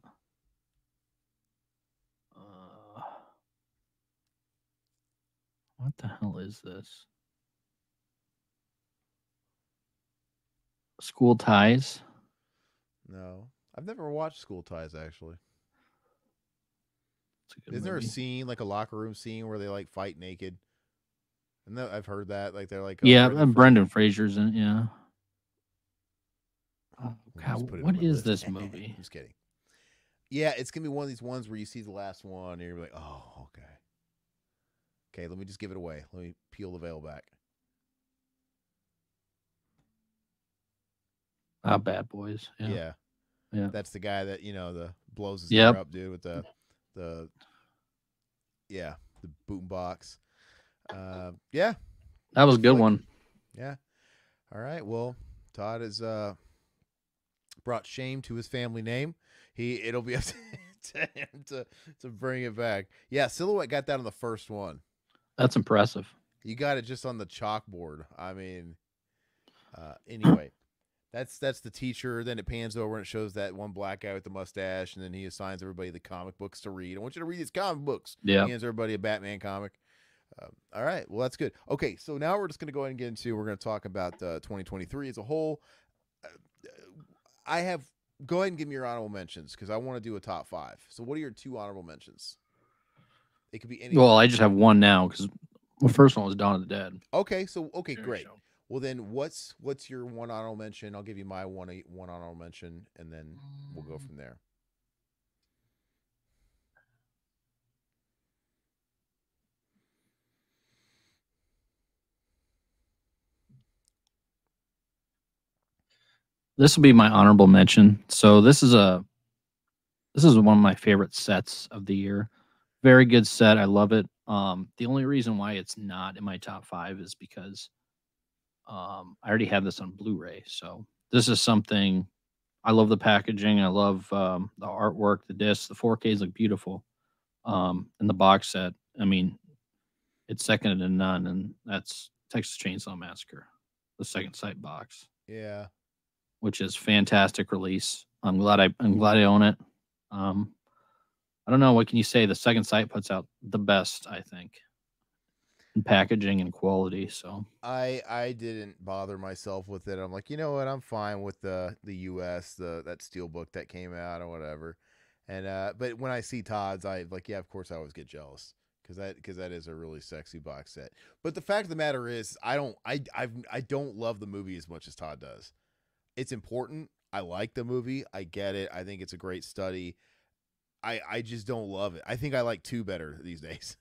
What the hell is this? School Ties? No, I've never watched School Ties actually. It's a good Isn't there a movie. scene like a locker room scene where they like fight naked? And I've heard that like they're like Yeah, Brendan Brendan Fraser's in it. Yeah. Oh, Let me God, just put it in what my is list. this I'm movie? just kidding. Yeah, it's gonna be one of these ones where you see the last one and you're like, oh, okay. Okay, let me just give it away. Let me peel the veil back. Bad Boys. Yeah. Yeah. That's the guy that the blows his Yep. ear up, dude, with the the boom box. Yeah, That was a good flick. one. Yeah. All right. Well, Todd has brought shame to his family name. It'll be up to him to bring it back. Yeah, Silhouette got that on the first one. That's impressive. You got it just on the chalkboard. I mean, anyway, that's the teacher. Then it pans over and it shows that one black guy with the mustache, and then he assigns everybody the comic books to read. I want you to read these comic books. Yeah. He hands everybody a Batman comic. All right. Well, that's good. Okay, so now we're just going to go ahead and get into. We're going to talk about 2023 as a whole. I have. Go ahead and give me your honorable mentions because I want to do a top 5. So, what are your 2 honorable mentions? It could be any. Well, I just have one now because the first one was Dawn of the Dead. Okay. So, okay, great. Well, then, what's your 1 honorable mention? I'll give you my one honorable mention, and then we'll go from there. This will be my honorable mention. So this is one of my favorite sets of the year. Very good set. I love it. The only reason why it's not in my top 5 is because I already have this on Blu-ray. So this is something I love the packaging. I love the artwork, the discs, the 4Ks look beautiful. And the box set, I mean, it's second to none, and that's Texas Chainsaw Massacre, the Second Sight box. Yeah. Which is fantastic release. I'm glad I own it. I don't know, what can you say? The Second Sight puts out the best, I think, in packaging and quality. So I didn't bother myself with it. I'm like, you know what? I'm fine with the US that steelbook that came out or whatever. And but when I see Todd's, I like, yeah, of course I always get jealous because that is a really sexy box set. But the fact of the matter is, I don't love the movie as much as Todd does. It's important. I like the movie. I get it. I think it's a great study. I just don't love it. I think I like 2 better these days.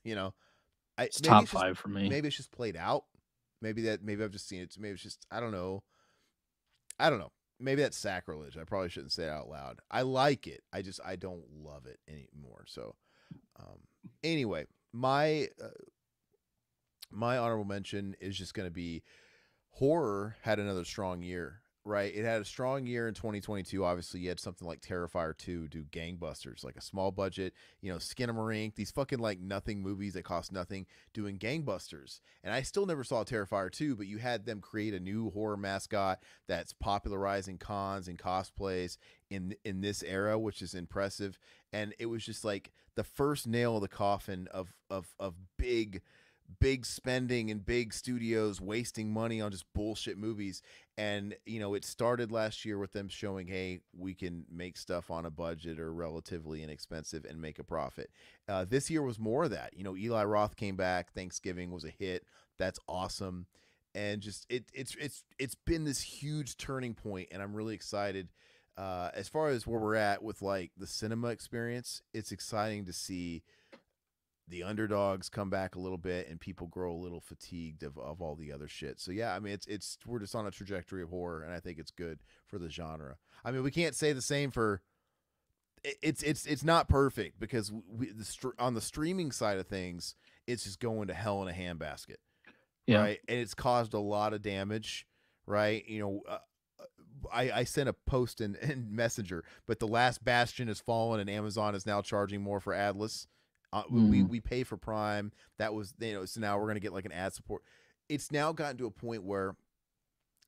it's top 5 for me. Maybe it's just played out. Maybe I've just seen it. Maybe it's just I don't know. maybe that's sacrilege. I probably shouldn't say it out loud. I like it. I don't love it anymore. So um, anyway, my honorable mention is just going to be horror had another strong year, right? It had a strong year in 2022. Obviously, you had something like Terrifier 2 do gangbusters, like a small budget, Skinamarink, these fucking like nothing movies that cost nothing doing gangbusters. And I still never saw Terrifier 2, but you had them create a new horror mascot that's popularizing cons and cosplays in this era, which is impressive. And it was just like the first nail of the coffin of big spending and big studios wasting money on just bullshit movies. And it started last year with them showing, hey, we can make stuff on a budget or relatively inexpensive and make a profit. This year was more of that. Eli Roth came back. Thanksgiving was a hit. That's awesome. And just it's been this huge turning point, and I'm really excited. As far as where we're at with like the cinema experience, it's exciting to see the underdogs come back a little bit and people grow a little fatigued of all the other shit. So yeah, I mean, we're just on a trajectory of horror, and I think it's good for the genre. I mean, we can't say the same for it's not perfect because on the streaming side of things, it's just going to hell in a handbasket. Yeah. Right. And it's caused a lot of damage. Right. I sent a post in Messenger, but the last bastion has fallen and Amazon is now charging more for adless. We pay for Prime. That was, so now we're going to get like an ad support. It's now gotten to a point where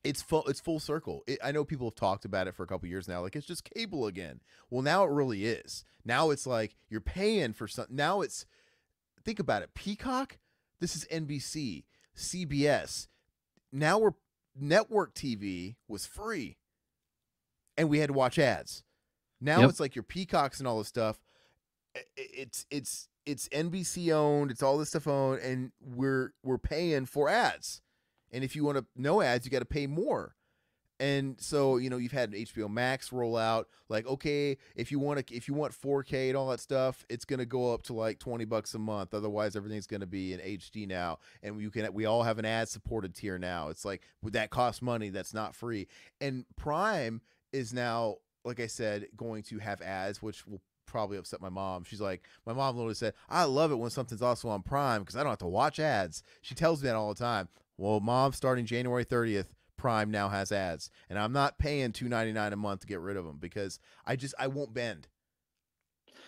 it's full circle. I know people have talked about it for a couple years now. Like, it's just cable again. Well, now it really is. Now it's like you're paying for something. Now think about it. Peacock, this is NBC, CBS. Now network TV was free and we had to watch ads. Now It's like your Peacocks and all this stuff. It's NBC owned. It's all this stuff owned, and we're paying for ads. And if you want no ads, you got to pay more. And so you've had HBO Max roll out. Like, okay, if you want 4K and all that stuff, it's gonna go up to like $20 a month. Otherwise, everything's gonna be in HD now. And we all have an ad supported tier now. It's like that costs money. That's not free. And Prime is now, like I said, going to have ads, which will probably upset my mom. She's like, my mom literally said, I love it when something's also on Prime because I don't have to watch ads. She tells me that all the time. Well, Mom, starting January 30th, Prime now has ads, and I'm not paying $2.99 a month to get rid of them because I won't bend.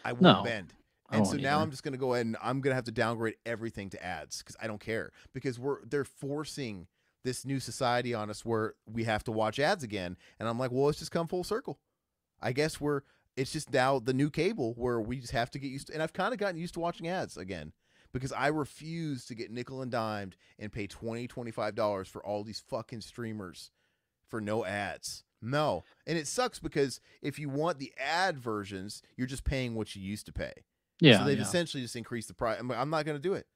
I won't bend. And so now I'm just going to go ahead and I'm going to have to downgrade everything to ads because I don't care, because they're forcing this new society on us where we have to watch ads again. And I'm like, well, it's just come full circle. I guess it's just now the new cable where we just have to get used to, and I've kind of gotten used to watching ads again because I refuse to get nickel and dimed and pay $20, $25 for all these fucking streamers for no ads. No. And it sucks because if you want the ad versions, you're just paying what you used to pay. Yeah. So they've essentially just increased the price. I'm not going to do it.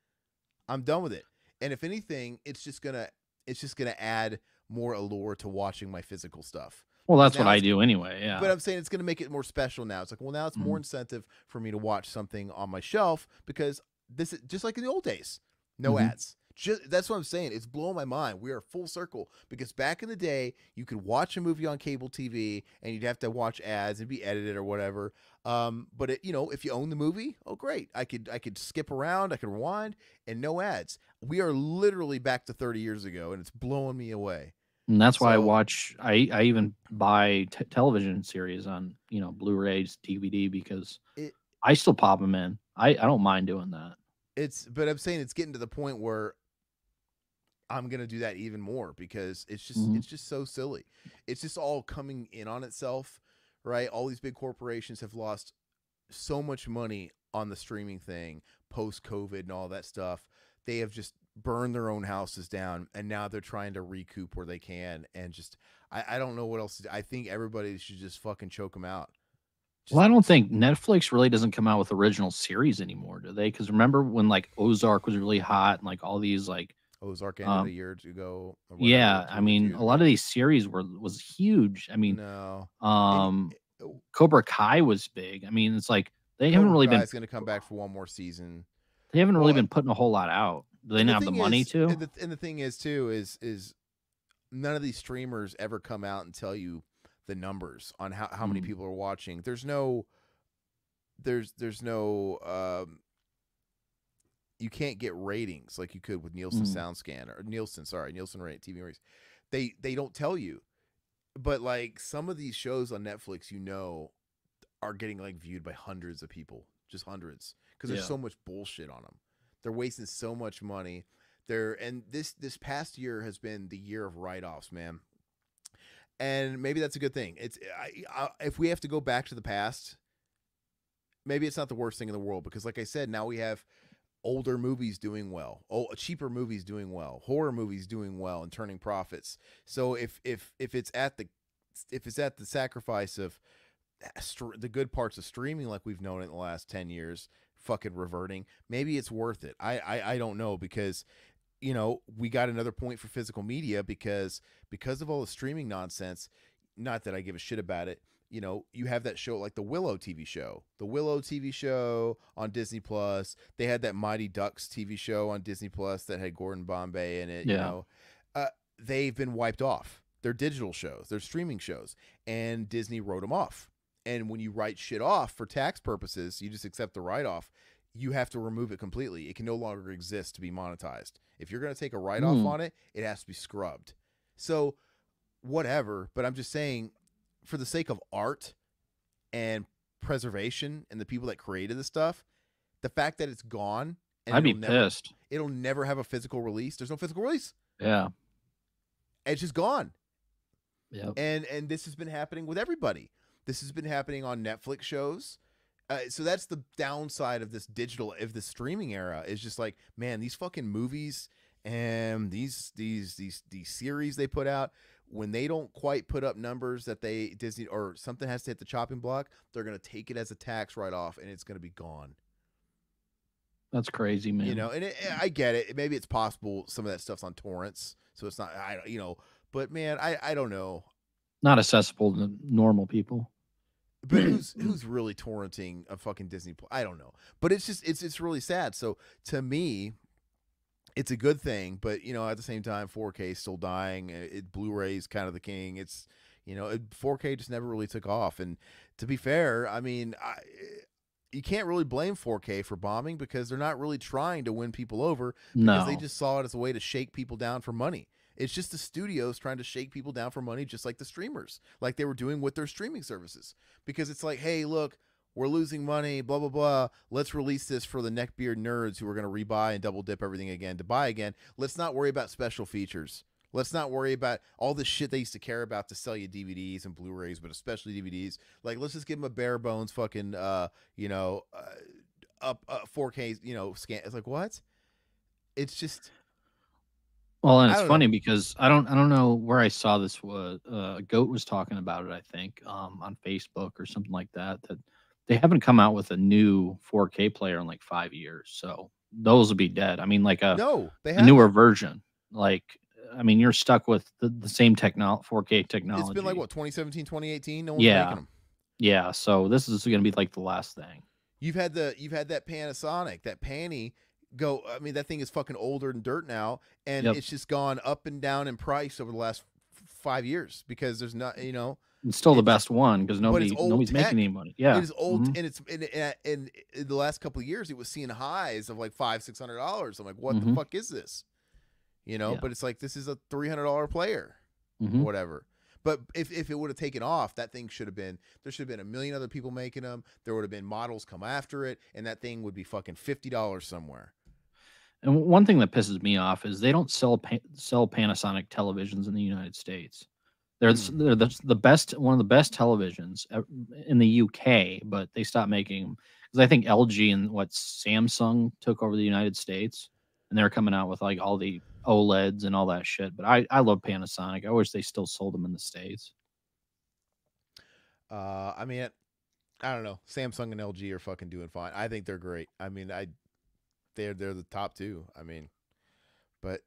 I'm done with it. And if anything, it's just going to add more allure to watching my physical stuff. Well, that's what I do anyway, yeah. But I'm saying it's going to make it more special now. It's like, well, now it's more incentive for me to watch something on my shelf because this is just like in the old days. No ads. That's what I'm saying. It's blowing my mind. We are full circle because back in the day, you could watch a movie on cable TV and you'd have to watch ads and be edited or whatever. But if you own the movie, oh great, I could skip around, I could rewind, and no ads. We are literally back to 30 years ago, and it's blowing me away. And that's why I even buy television series on, Blu-rays, DVD, because I still pop them in. I don't mind doing that. But I'm saying it's getting to the point where I'm going to do that even more because it's just so silly. It's just all coming in on itself, right? All these big corporations have lost so much money on the streaming thing post-COVID and all that stuff. They have just burned their own houses down, and now they're trying to recoup where they can. And just, I don't know what else to do. I think everybody should just fucking choke them out. Well, I don't think Netflix really doesn't come out with original series anymore, do they? Because remember when like Ozark was really hot and like all these like Ozark ended a year ago. Yeah, I mean, a lot of these series was huge. I mean, Cobra Kai was big. I mean, it's like they haven't really been. It's going to come back for one more season. They haven't really been putting a whole lot out. Do they not have the money to? And the thing is too is none of these streamers ever come out and tell you the numbers on how many Mm. people are watching. There's no you can't get ratings like you could with Nielsen Mm. SoundScan or Nielsen rate TV ratings. They don't tell you. But like some of these shows on Netflix, are getting like viewed by hundreds of people, just hundreds, because there's Yeah. so much bullshit on them. They're wasting so much money. And this past year has been the year of write-offs, man. And maybe that's a good thing. If we have to go back to the past, maybe it's not the worst thing in the world, because like I said, now we have older movies doing well, cheaper movies doing well, horror movies doing well and turning profits. So if it's at the sacrifice of the good parts of streaming like we've known it in the last 10 years fucking reverting, maybe it's worth it. I don't know, because we got another point for physical media because of all the streaming nonsense. Not that I give a shit about it. You have that show like the Willow TV show on Disney Plus. They had that Mighty Ducks TV show on Disney Plus that had Gordon Bombay in it. Yeah. They've been wiped off. They're digital shows, they're streaming shows, and Disney wrote them off. And when you write shit off for tax purposes, you just accept the write-off. You have to remove it completely. It can no longer exist to be monetized. If you're going to take a write-off on it, it has to be scrubbed. So whatever, but I'm just saying, for the sake of art and preservation and the people that created the stuff, the fact that it's gone, and I'd be pissed. It'll never have a physical release. There's no physical release. Yeah. It's just gone. Yeah. And this has been happening with everybody. This has been happening on Netflix shows. So that's the downside of this streaming era, is just like, man, these fucking movies and these series they put out, when they don't quite put up numbers that Disney or something has to hit the chopping block, they're going to take it as a tax write-off and it's going to be gone. That's crazy, man. And I get it. Maybe it's possible some of that stuff's on torrents, so it's not, but man, I don't know. Not accessible to normal people. But who's really torrenting a fucking Disney Plus? I don't know. But it's just it's really sad. So to me, it's a good thing, but at the same time, 4K is still dying. Blu-ray's kind of the king. It's 4K just never really took off. And to be fair, I mean, you can't really blame 4K for bombing, because they're not really trying to win people over, because they just saw it as a way to shake people down for money. It's just the studios trying to shake people down for money, just like the streamers, like they were doing with their streaming services. Because it's like, hey, look, we're losing money, blah, blah, blah. Let's release this for the neckbeard nerds who are going to rebuy and double dip everything again to buy again. Let's not worry about special features. Let's not worry about all the shit they used to care about to sell you DVDs and Blu-rays, but especially DVDs. Like, let's just give them a bare bones fucking, 4K, scan. It's like, what? It's just... Well, and it's funny because I don't know where I saw this. Goat was talking about it, I think, on Facebook or something like that. That they haven't come out with a new 4K player in like 5 years, so those will be dead. I mean, like a newer version. Like, I mean, you're stuck with the same 4K technology. It's been like what, 2017, 2018. No one's making them. Yeah. So this is going to be like the last thing. You've had that Panasonic, that Panny. I mean, that thing is fucking older than dirt now, and it's just gone up and down in price over the last 5 years, because there's not, it's still the best one, because nobody's making any money. Yeah, it is old, and it's in the last couple of years, it was seeing highs of like $500-$600. I'm like, what the fuck is this? But it's like, this is a $300 player, whatever. But if it would have taken off, that thing there should have been a million other people making them. There would have been models come after it, and that thing would be fucking $50 somewhere. And one thing that pisses me off is they don't sell Panasonic televisions in the United States. They're the best, one of the best televisions in the UK, but they stopped making them because I think LG and Samsung took over the United States, and they're coming out with like all the OLEDs and all that shit. But I love Panasonic. I wish they still sold them in the States. I mean, I don't know. Samsung and LG are fucking doing fine. I think they're great. I mean, they're the top two. I mean, but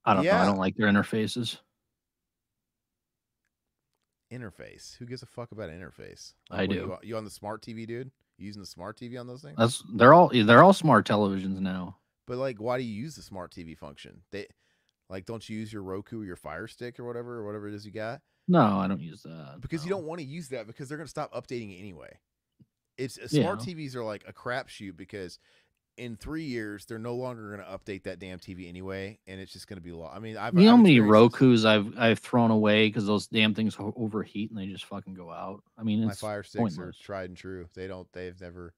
I don't know. I don't like their interfaces. Interface? Who gives a fuck about interface? I do. You on the smart TV, dude? You using the smart TV on those things? They're all smart televisions now. But like, why do you use the smart TV function? Don't you use your Roku or your Fire Stick or whatever it is you got? No, I don't use that. because you No. don't want to use that because they're going to stop updating it anyway. It's smart Yeah. TVs are like a crapshoot because in 3 years they're no longer going to update that damn TV anyway, and it's just going to be low. I mean, You know how I've many experienced this. Rokus I've thrown away because those damn things overheat and they just fucking go out. I mean, My it's Fire Sticks are pointless. tried and true. They've never.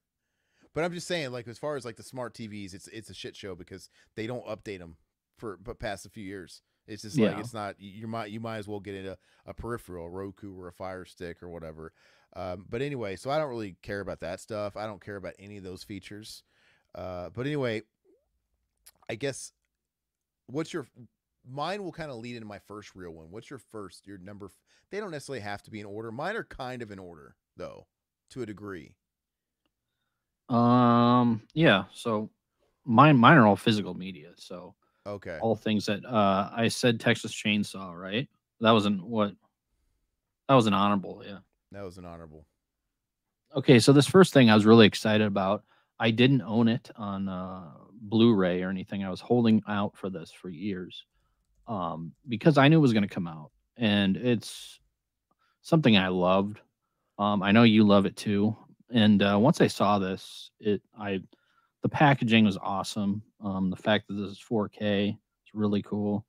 But I'm just saying, like as far as like the smart TVs, it's a shit show because they don't update them for but past a few years. It's just like Yeah. it's not you might as well get into a peripheral, a Roku or a Fire Stick or whatever. But anyway, so I don't really care about that stuff. I don't care about any of those features. But anyway, I guess what's your mine will kind of lead into my first real one. What's your first? Your number? They don't necessarily have to be in order. Mine are kind of in order though, to a degree. Yeah. So mine are all physical media. So Okay, all things that I said Texas Chainsaw, right? That was an what? That was an honorable, yeah. that was an honorable. Okay, so this first thing I was really excited about. I didn't own it on Blu-ray or anything. I was holding out for this for years because I knew it was going to come out, and it's something I loved. I know you love it too. And once I saw this, the packaging was awesome. The fact that this is 4K is really cool.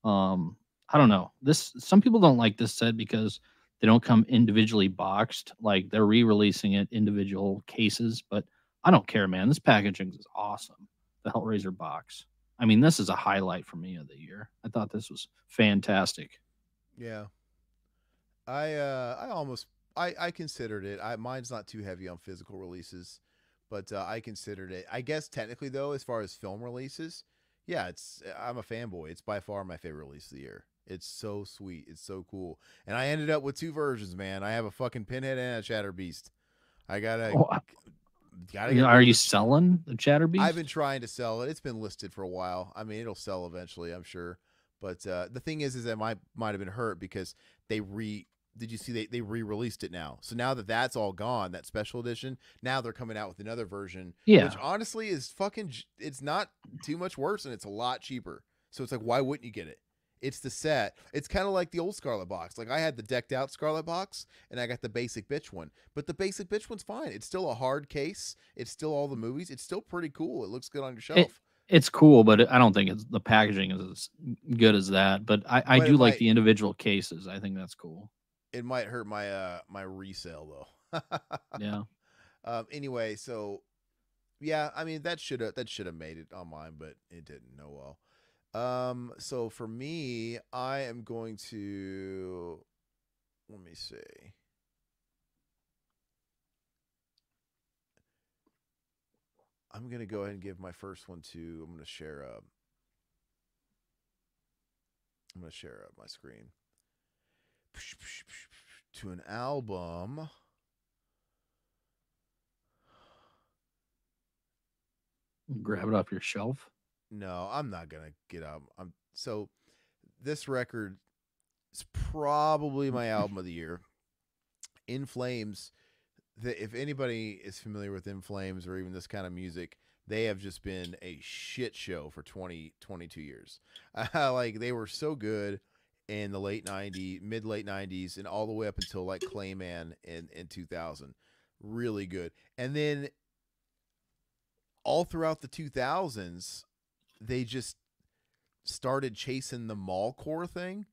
I don't know. This Some people don't like this set because they don't come individually boxed. Like they're re-releasing it individual cases, but I don't care, man. This packaging is awesome. The Hellraiser box. I mean, this is a highlight for me of the year. I thought this was fantastic. Yeah, I almost I considered it. Mine's not too heavy on physical releases, but I considered it. I guess technically though, as far as film releases, yeah, it's I'm a fanboy. It's by far my favorite release of the year. It's so sweet. It's so cool. And I ended up with two versions, man. I have a fucking Pinhead and a Shatter Beast. I Oh, gotta get rid are of you this. selling the I've been Chatterbeast? trying to sell it. It's been listed for a while. I mean, it'll sell eventually, I'm sure. But the thing is that might have been hurt because they re. Did you see they re-released it now? So now that that's all gone, that special edition, now they're coming out with another version, which Yeah. honestly is fucking. It's not too much worse, and it's a lot cheaper. So it's like, why wouldn't you get it? It's the set. It's kind of like the old Scarlet box. Like I had the decked out Scarlet box, and I got the basic bitch one. But the basic bitch one's fine. It's still a hard case. It's still all the movies. It's still pretty cool. It looks good on your It shelf. it's cool, but I don't think the packaging is as good as that. But I But do like the individual cases. I think that's cool. it might hurt my my resale though. Yeah. Anyway, so yeah, I mean that should have made it on mine, but it didn't. No well. So for me, I am going to let me see. I'm gonna go ahead and give my first one to. I'm gonna share up. I'm gonna share up my screen to an album. Grab it off your shelf. No, I'm not gonna get up. I'm so this record is probably my album of the year. In Flames, if anybody is familiar with In Flames or even this kind of music, they have just been a shit show for 22 years. Like they were so good in the late 90s, mid late 90s, and all the way up until like Clayman in 2000. Really good. And then all throughout the 2000s, they just started chasing the mallcore thing.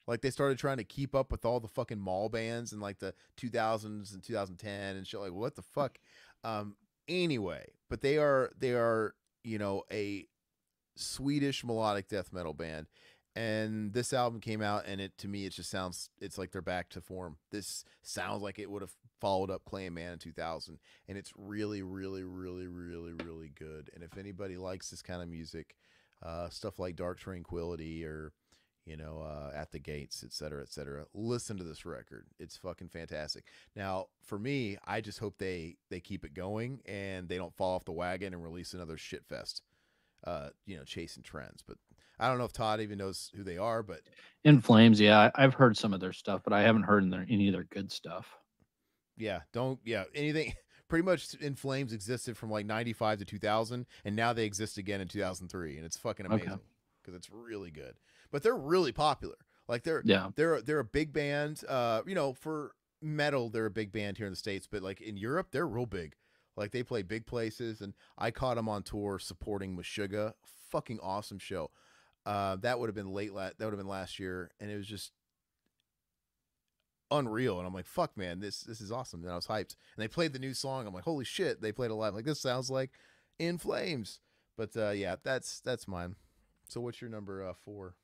Like they started trying to keep up with all the fucking mall bands in like the 2000s and 2010 and shit. Like what the fuck? Anyway, but they are a Swedish melodic death metal band, and this album came out, and it to me it just sounds it's like they're back to form. This sounds like it would have followed up Clayman in 2000, and it's really really really really really good. And if anybody likes this kind of music, stuff like Dark Tranquility or At the Gates, etc., listen to this record. It's fucking fantastic. Now, for me, I just hope they keep it going and they don't fall off the wagon and release another shit fest. Chasing trends. But I don't know if Todd even knows who they are, but In Flames, yeah, I've heard some of their stuff, but I haven't heard any of their good stuff. yeah, don't anything. Pretty much In Flames existed from like 95 to 2000, and now they exist again in 2003, and it's fucking Okay. amazing because it's really good. But they're really popular. Like they're Yeah. they're a big band. You know, for metal, they're a big band here in the States, but like in Europe, they're real big. Like they play big places, and I caught them on tour supporting Meshuggah. Fucking awesome show. That would have been that would have been last year, and it was just unreal. And I'm like, fuck, man, this is awesome. And I was hyped. And they played the new song. I'm like, holy shit, they played it live. Like this sounds like In Flames. But yeah, that's mine. So what's your number 4?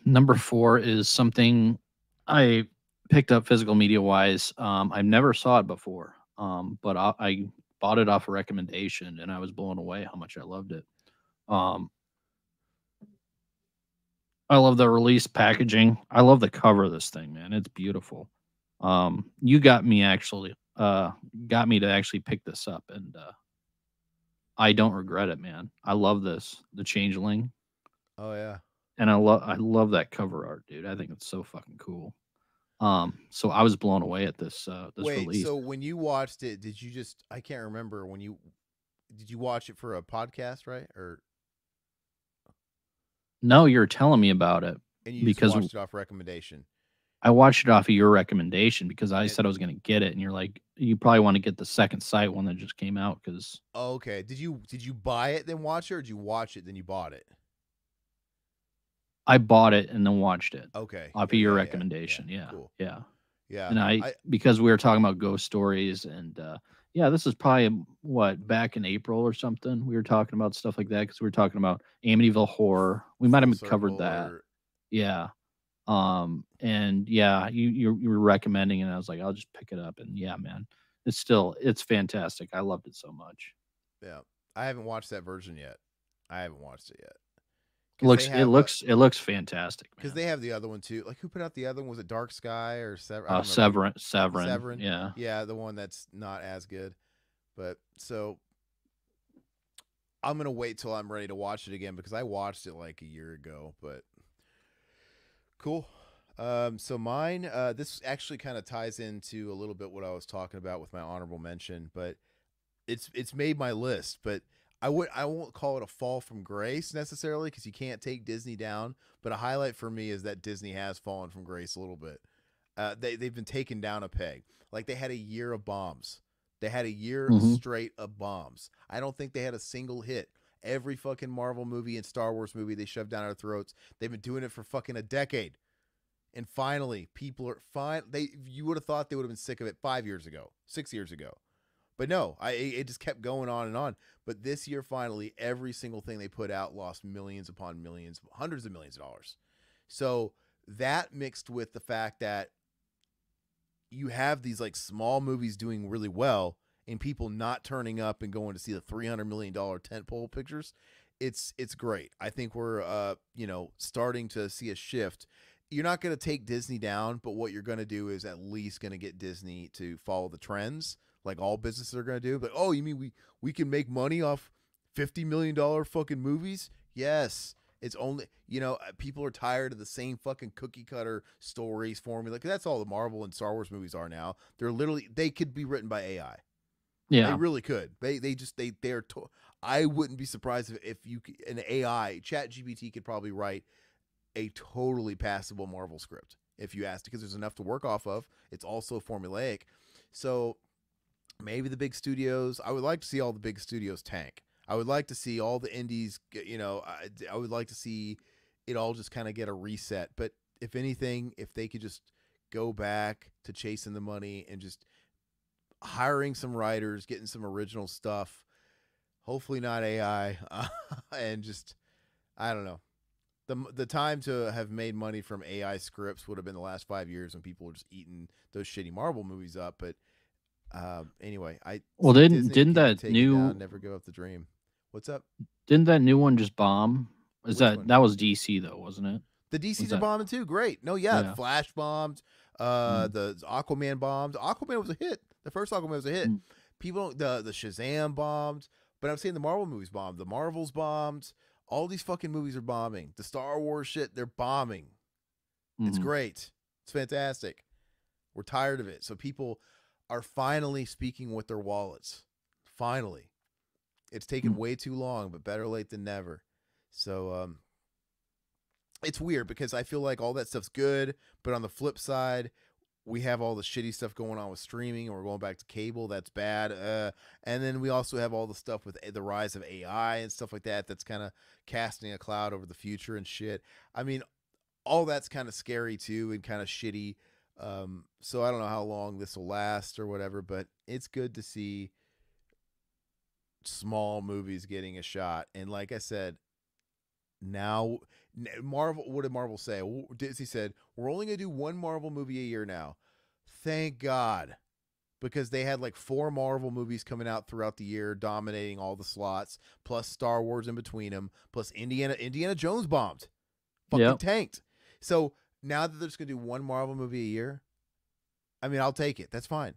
Number 4 is something I picked up physical media wise. I never saw it before, but I bought it off a recommendation, and I was blown away how much I loved it. Um, I love the release packaging. I love the cover of this thing, man. It's beautiful. You got me to actually pick this up, and I don't regret it, man. I love this, the Changeling, Oh yeah. and I love that cover art, dude. I think it's so fucking cool. So I was blown away at this Wait, release. so when you watched it, did you just I can't remember did you watch it for a podcast, right? Or No, you're telling me about it and you just because watched it off recommendation. I watched it off of your recommendation because I And said I was going to get it, and you're like, you probably want to get the Second Sight one that just came out because okay. Did you buy it then watch it, or did you watch it then you bought it? I bought it and then watched it Okay. off of Yeah, your yeah, recommendation. Yeah, cool. yeah. Yeah. And I because we were talking about ghost stories, and yeah, this is probably back in April or something. We were talking about stuff like that because we were talking about Amityville Horror. We might Full have covered Circle that. or Yeah. And yeah, you were recommending, and I was like, I'll just pick it up. And yeah, man, it's fantastic. I loved it so much. yeah. I haven't watched that version yet. I haven't watched it yet. It Cuz they looks it have looks it looks fantastic, because man. they have the other one too. Like who put out the other one? Was it Dark Sky or Sever? I don't remember. Severin. Severin. Yeah. Yeah, the one that's not as good. But so I'm gonna wait till I'm ready to watch it again because I watched it like a year ago. But cool. So mine, this actually kind of ties into a little bit what I was talking about with my honorable mention, but it's made my list. But I won't call it a fall from grace necessarily because you can't take Disney down. But a highlight for me is that Disney has fallen from grace a little bit. They've been taken down a peg. Like they had a year of bombs. They had a year Hmm. straight of bombs. I don't think they had a single hit. Every fucking Marvel movie and Star Wars movie they shoved down our throats. They've been doing it for fucking a decade. And finally, people are fine. You would have thought they would have been sick of it 5 years ago, 6 years ago. But no, it just kept going on and on. But this year, finally, every single thing they put out lost millions upon millions, hundreds of millions of dollars. So that mixed with the fact that you have these like small movies doing really well and people not turning up and going to see the $300 million tentpole pictures, it's great. I think we're starting to see a shift. You're not going to take Disney down, but what you're going to do is at least going to get Disney to follow the trends, like all businesses are going to do. But oh, you mean we can make money off $50 million fucking movies? Yes. It's only, people are tired of the same fucking cookie cutter stories, formula. 'Cause that's all the Marvel and Star Wars movies are now. They could be written by AI. They Yeah. really could. I wouldn't be surprised if an AI, Chat GPT could probably write a totally passable Marvel script if you asked, because there's enough to work off of. It's also formulaic. So maybe the big studios, I would like to see all the big studios tank. I would like to see all the indies, I would like to see it all just kind of get a reset. But if anything, if they could just go back to chasing the money and just hiring some writers, getting some original stuff, hopefully not AI, and just, I don't know. The time to have made money from AI scripts would have been the last 5 years when people were just eating those shitty Marvel movies up. But anyway, Well, Disney didn't can that take it new down, never give up the dream. What's up? didn't that new one just bomb? Is Which one? that was DC though, wasn't it? The DCs Was are that? bombing too. Great. No, yeah, Yeah. Flash bombed. Mm, The Aquaman bombed. Aquaman was a hit. The first Aquaman was a hit. mm, People, the Shazam bombed. But I'm saying the Marvel movies bombed. The Marvels bombed. All these fucking movies are bombing. The Star Wars shit, they're bombing. It's mhm, great. It's fantastic. We're tired of it. So people are finally speaking with their wallets. Finally. It's taken mm. way too long, but better late than never. So it's weird because I feel like all that stuff's good, but on the flip side, we have all the shitty stuff going on with streaming, and we're going back to cable. That's bad. And then we also have all the stuff with the rise of AI and stuff like that. That's kind of casting a cloud over the future and shit. I mean, all that's kind of scary too, and kind of shitty. So I don't know how long this will last or whatever, but it's good to see small movies getting a shot. And like I said, now Marvel, what did Marvel say? Disney said we're only gonna do one Marvel movie a year now. Thank God, because they had like 4 Marvel movies coming out throughout the year, dominating all the slots, plus Star Wars in between them, plus Indiana Jones bombed, fucking tanked. So now that they're just gonna do one Marvel movie a year, I mean, I'll take it. That's fine.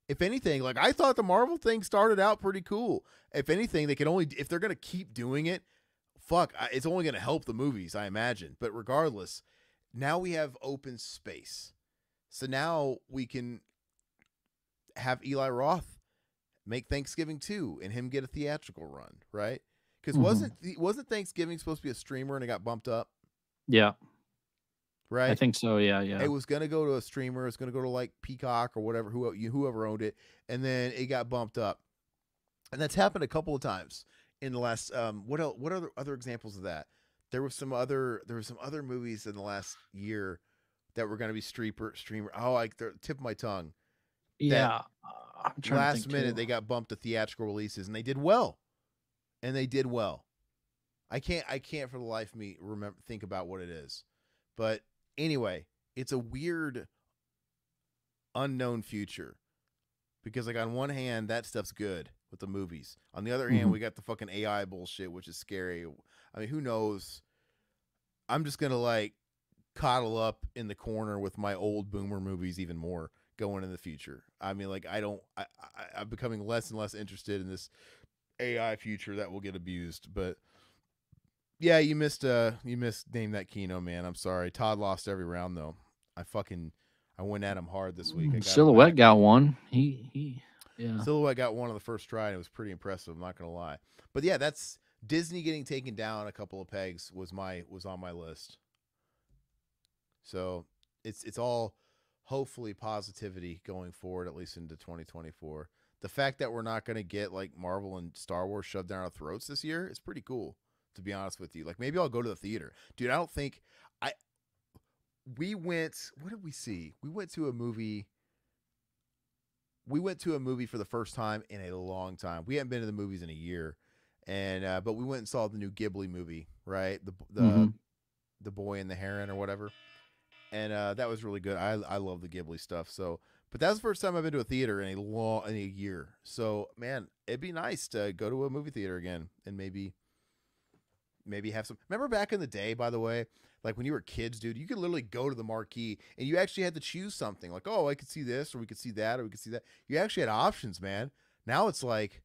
If anything, like I thought the Marvel thing started out pretty cool. If anything, they can only, if they're gonna keep doing it, it's only going to help the movies, I imagine. But regardless, now we have open space. So now we can have Eli Roth make Thanksgiving 2 and him get a theatrical run, right? Because wasn't Thanksgiving supposed to be a streamer and it got bumped up? Yeah. Right? I think so, yeah. It was going to go to a streamer. It's going to go to like Peacock or whatever, whoever owned it. And then it got bumped up. And that's happened a couple of times in the last what other examples of that? There were some other movies in the last year that were going to be streamer. Oh, I tip of my tongue. Yeah. I'm trying last to minute too. They got bumped to theatrical releases and they did well. I can't for the life of me think about what it is. But anyway, it's a weird unknown future. Because like on one hand, that stuff's good with the movies. On the other hand, we got the fucking AI bullshit, which is scary. I mean, who knows? I'm just going to like coddle up in the corner with my old boomer movies even more going in the future. I mean, like I'm becoming less and less interested in this AI future that will get abused. But yeah, you missed Name That Kino, man. I'm sorry. Todd lost every round though. I went at him hard this week. Silhouette got one. Yeah. Silhouette got one on the first try, and it was pretty impressive. I'm not gonna lie, but yeah, that's Disney getting taken down a couple of pegs was on my list. So it's all hopefully positivity going forward, at least into 2024. The fact that we're not gonna get like Marvel and Star Wars shoved down our throats this year is pretty cool. To be honest with you, like maybe I'll go to the theater, dude. I don't think we went. What did we see? We went to a movie for the first time in a long time. We haven't been to the movies in a year, and but we went and saw the new Ghibli movie, right? The Boy and the Heron or whatever, and that was really good. I love the Ghibli stuff. So, but that's the first time I've been to a theater in a year. So, man, it'd be nice to go to a movie theater again and maybe have some. Remember back in the day, by the way, like when you were kids, dude, you could literally go to the marquee and you actually had to choose something. Like, oh, I could see this, or we could see that, or we could see that. You actually had options, man. Now it's like,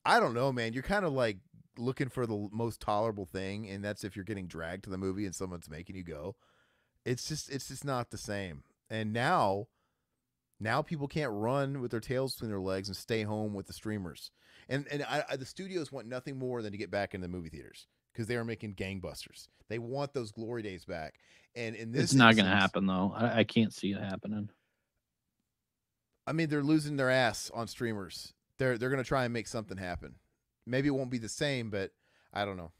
I don't know, man. You're kind of like looking for the most tolerable thing, and that's if you're getting dragged to the movie and someone's making you go. It's just not the same. And now people can't run with their tails between their legs and stay home with the streamers. And the studios want nothing more than to get back into the movie theaters because they are making gangbusters. They want those glory days back. And in this, it's not going to happen though. I can't see it happening. I mean, they're losing their ass on streamers. They're going to try and make something happen. Maybe it won't be the same, but I don't know.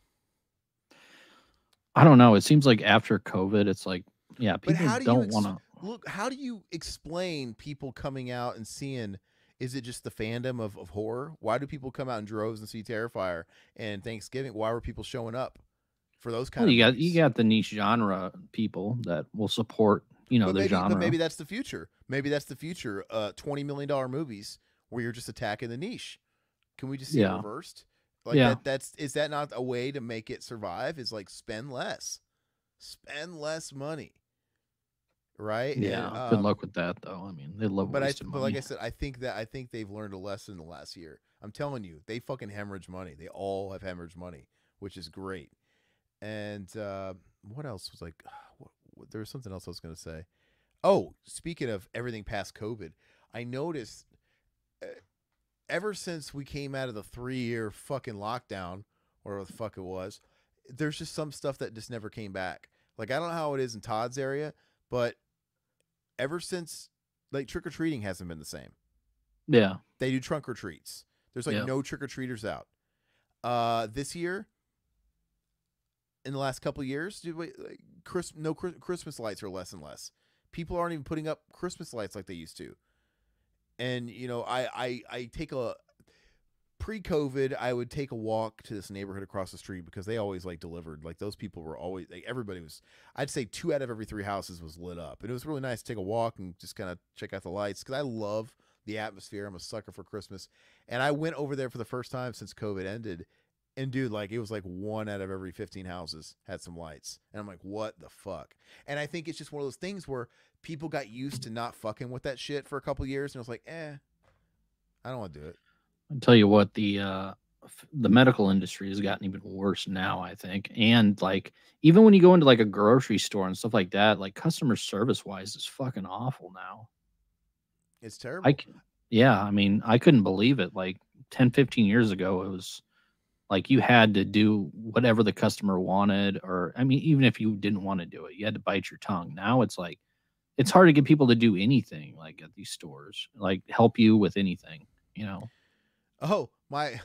I don't know. It seems like after COVID, it's like, yeah, people don't want to look. How do you explain people coming out and seeing? Is it just the fandom of horror? Why do people come out in droves and see Terrifier and Thanksgiving? Why were people showing up for those kind of movies? You got the niche genre people that will support, the genre. But maybe that's the future. Maybe that's the future. $20 million movies where you're just attacking the niche. Can we just see it reversed? Like is that not a way to make it survive? Is like spend less money. Right? Yeah. Good luck with that, though. I mean, they love. But like I said, I think they've learned a lesson in the last year. I'm telling you, they fucking hemorrhage money. They all have hemorrhage money, which is great. And what else was like? There was something else I was going to say. Oh, speaking of everything past COVID, I noticed ever since we came out of the 3-year fucking lockdown, or what the fuck it was, there's just some stuff that just never came back. Like I don't know how it is in Todd's area, but ever since like trick or treating hasn't been the same. Yeah. They do trunk or treats. There's like Yeah. no trick or treaters out. This year, in the last couple of years, dude, like, Christmas lights are less and less. People aren't even putting up Christmas lights like they used to. And you know, I take a pre-COVID, I would take a walk to this neighborhood across the street because they always like delivered. Like those people were always like everybody was. I'd say 2 out of every 3 houses was lit up, and it was really nice to take a walk and just kind of check out the lights because I love the atmosphere. I'm a sucker for Christmas, and I went over there for the first time since COVID ended. And dude, like it was like 1 out of every 15 houses had some lights, and I'm like, what the fuck? And I think it's just one of those things where people got used to not fucking with that shit for a couple years, and it was like, I don't want to do it. I'll tell you what, the medical industry has gotten even worse now, I think. And like even when you go into like a grocery store and stuff like that, like customer service wise is fucking awful now. It's I terrible. can, yeah, I mean, I couldn't believe it. Like 10, 15 years ago, it was like you had to do whatever the customer wanted, or I mean, even if you didn't want to do it, you had to bite your tongue. Now it's like it's hard to get people to do anything like at these stores, like help you with anything, you know. Oh, my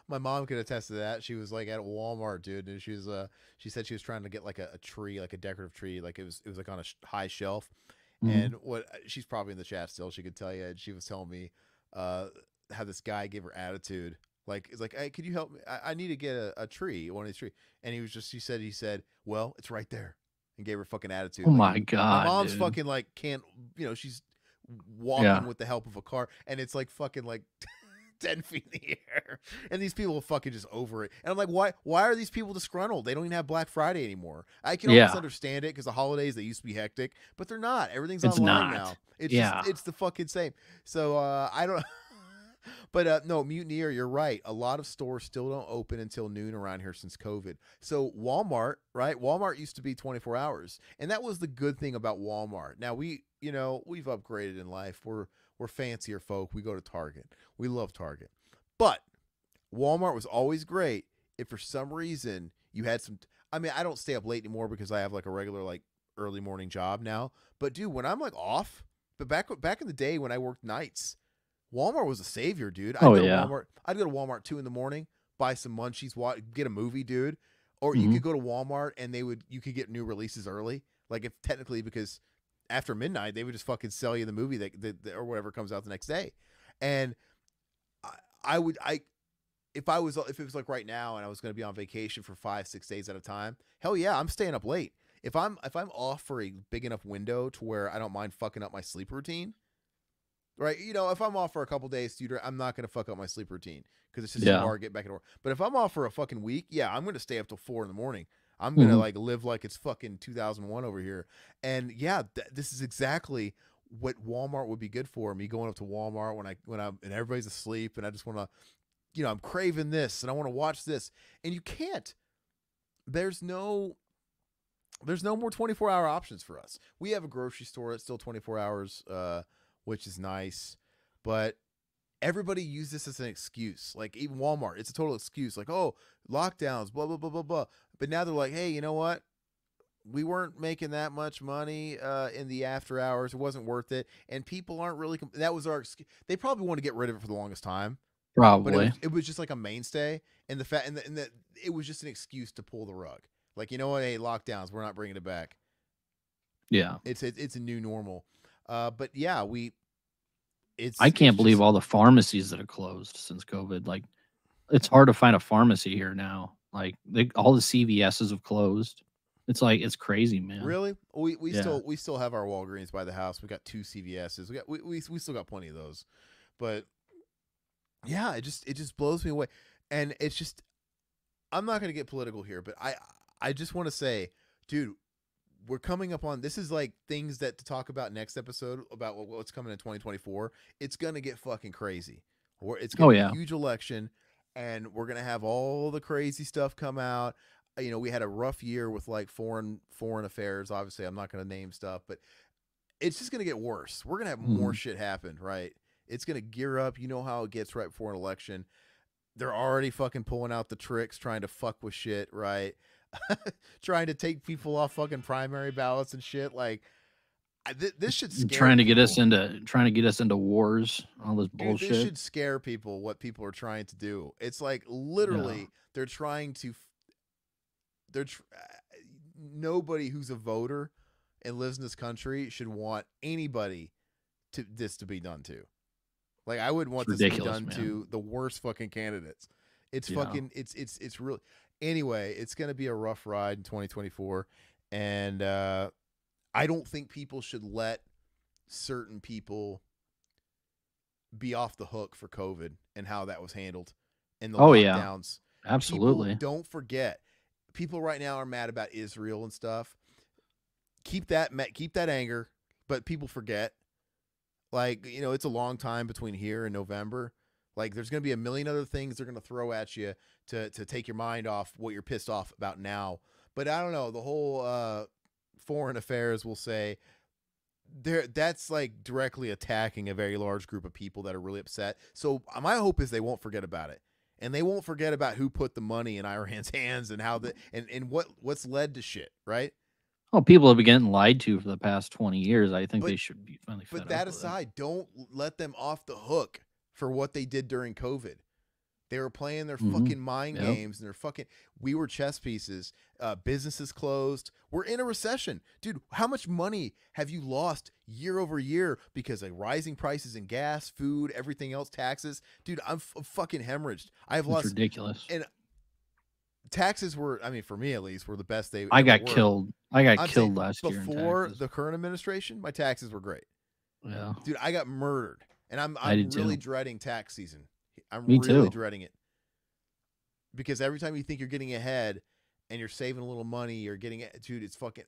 my mom could attest to that. She was like at Walmart, dude, and she said she was trying to get like a tree, like a decorative tree, like it was like on a high shelf. Mhm. And what she's probably in the chat still, she could tell you. And she was telling me uh how this guy gave her attitude. Like it's like, hey, could you help me? I need to get a tree, one of these trees. And he said, well, it's right there, and gave her fucking Oh attitude. Like my my god, mom's dude. fucking like can't, she's walking Yeah. with the help of a car, and it's like fucking like 10 feet in the air. And these people are fucking just over it. And I'm like, why are these people disgruntled? They don't even have Black Friday anymore. I can almost Yeah. understand it because the holidays, they used to be hectic, but they're not. Everything's It's online not. now. It's just, Yeah. it's the fucking same. So I don't. But no, Mutineer, you're right. A lot of stores still don't open until noon around here since COVID. So Walmart, right? Walmart used to be 24 hours, and that was the good thing about Walmart. Now we've upgraded in life. We're fancier folk. We go to Target. We love Target, but Walmart was always great if for some reason you had some. I mean, I don't stay up late anymore because I have like a regular like early morning job now. But dude, when I'm like off, but back in the day when I worked nights, Walmart was a savior, dude. I'd Oh go to yeah. Walmart. I'd go to Walmart 2 in the morning, buy some munchies, get a movie, dude. Or you Hmm. could go to Walmart and you could get new releases early. Like if technically because after midnight they would just fucking sell you the movie or whatever comes out the next day. And I, I would I if it was like right now and I was going to be on vacation for 5-6 days at a time, hell yeah, I'm staying up late. If I'm off for a big enough window to where I don't mind fucking up my sleep routine, right? If I'm off for a couple days, dude, I'm not gonna fuck up my sleep routine because it's just too Yeah. hard to get back into work. But if I'm off for a fucking week, yeah, I'm gonna stay up till 4 in the morning. I'm gonna Hmm. like live like it's fucking 2001 over here. And yeah, this is exactly what Walmart would be good for. Me going up to Walmart when I'm and everybody's asleep and I just want to, I'm craving this and I want to watch this, and you can't. There's no there's no more 24-hour options for us. We have a grocery store that's still 24 hours, which is nice, but everybody uses this as an excuse. Like even Walmart, it's a total excuse. Like, oh, lockdowns, blah blah blah blah blah. But now they're like, hey, you know what? We weren't making that much money in the after hours. It wasn't worth it, and people aren't really. That was our excuse. They probably wanted to get rid of it for the longest time, but it Probably. was it was just like a mainstay, and the fact and the it was just an excuse to pull the rug. Like, you know what? Hey, lockdowns, we're not bringing it back. Yeah. It's a new normal. But yeah, I it's can't believe just all the pharmacies that have closed since COVID. Like it's hard to find a pharmacy here now. Like all the CVSs have closed. It's like it's crazy, man. really we Yeah. still have our Walgreens by the house. We got 2 CVSs. We still got plenty of those. But yeah, it just blows me away. And it's just I'm not gonna get political here, but I just want to say, dude, we're coming up on this is like things that to talk about next episode about what's coming in 2024. It's gonna get fucking crazy. It's gonna Oh be a yeah. huge election, and we're gonna have all the crazy stuff come out. We had a rough year with like foreign affairs. Obviously, I'm not gonna name stuff, but it's just gonna get worse. We're gonna have more Mhm. shit happen, right? It's gonna gear up. You know how it gets right before an election. They're already fucking pulling out the tricks, trying to fuck with shit, right? Trying to take people off fucking primary ballots and shit. Like, this should scare Trying to get us people. into wars, all this Dude, this bullshit. should scare people what people are trying to do. It's like Yeah. literally they're trying to nobody who's a voter and lives in this country should want anybody to this to be done to. Like, I would want It's this to be ridiculous, done man. to the worst fucking candidates. It's Yeah. fucking it's really anyway, it's going to be a rough ride in 2024, and I don't think people should let certain people be off the hook for COVID and how that was handled in the Oh yeah, lockdowns. absolutely. People, don't forget, people right now are mad about Israel and stuff. Keep that anger, but people forget. Like, it's a long time between here and November. Like, there's going to be a million other things they're going to throw at you to take your mind off what you're pissed off about now. But I don't know, the whole foreign affairs will say that's like directly attacking a very large group of people that are really upset. So my hope is they won't forget about it. And they won't forget about who put the money in Iran's hands and how and what's led to shit, right? Oh, people have been getting lied to for the past 20 years. I think they should be finally fed But up that with it. aside, don't let them off the hook for what they did during COVID. They were playing their fucking mind games, and we were chess pieces. Businesses closed. We're in a recession. Dude, how much money have you lost year over year because of rising prices in gas, food, everything else, taxes? Dude, I'm fucking hemorrhaged. I've lost. It's ridiculous. And taxes were, I mean, for me at least, were the best they I got were. killed. I got killed last year in Before taxes. the current administration, my taxes were great. Yeah. Dude, I got murdered. And I'm really dreading tax season. I'm really dreading it. Because every time you think you're getting ahead and you're saving a little money, you're getting it, dude, it's fucking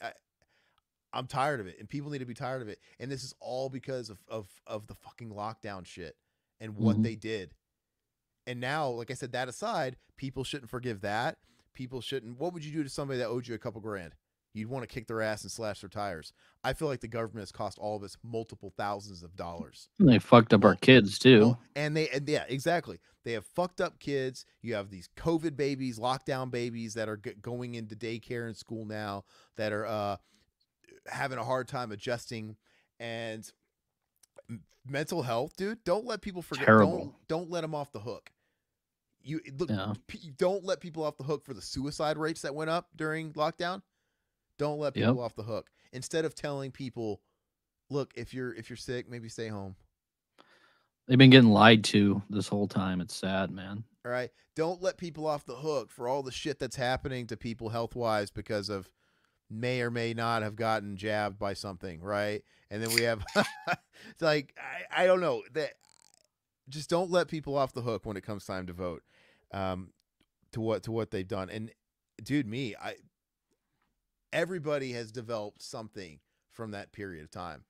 I'm tired of it, and people need to be tired of it. And this is all because of the fucking lockdown shit and what they did. And now, like I said, that aside, people shouldn't forgive that. People shouldn't. What would you do to somebody that owed you a couple grand? You'd want to kick their ass and slash their tires. I feel like the government has cost all of us multiple thousands of dollars. And they fucked up our kids too. And yeah, exactly. They have fucked up kids. You have these COVID babies, lockdown babies that are going into daycare and school now that are having a hard time adjusting. And mental health, dude. Don't let people forget. Terrible. Don't let them off the hook. Don't let people off the hook for the suicide rates that went up during lockdown. Don't let people off the hook. Instead of telling people, look, if you're sick, maybe stay home. They've been getting lied to this whole time. It's sad, man. All right. Don't let people off the hook for all the shit that's happening to people health-wise because of may or may not have gotten jabbed by something, right? And then we have it's like I don't know. Just don't let people off the hook when it comes time to vote. To what they've done. And dude, everybody has developed something from that period of time.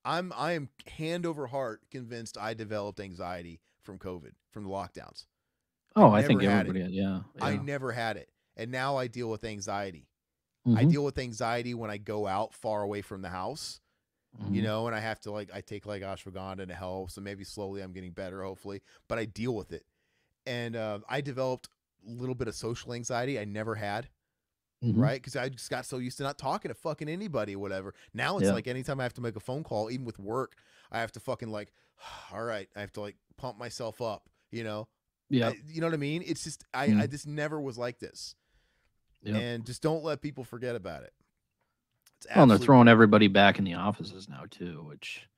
I am hand over heart convinced I developed anxiety from COVID, from the lockdowns. Oh, I think everybody did. Yeah. I never had it. And now I deal with anxiety. I deal with anxiety when I go out far away from the house, and I have to I take like ashwagandha and it helps. And maybe slowly I'm getting better, hopefully, but I deal with it. And I developed a little bit of social anxiety I never had. Right? Because I just got so used to not talking to fucking anybody or whatever. Now it's like anytime I have to make a phone call, even with work, I have to fucking all right, I have to pump myself up, Yeah. You know what I mean? It's just, I just never was like this. Yep. And just don't let people forget about it. Well, and they're throwing everybody back in the offices now too, which,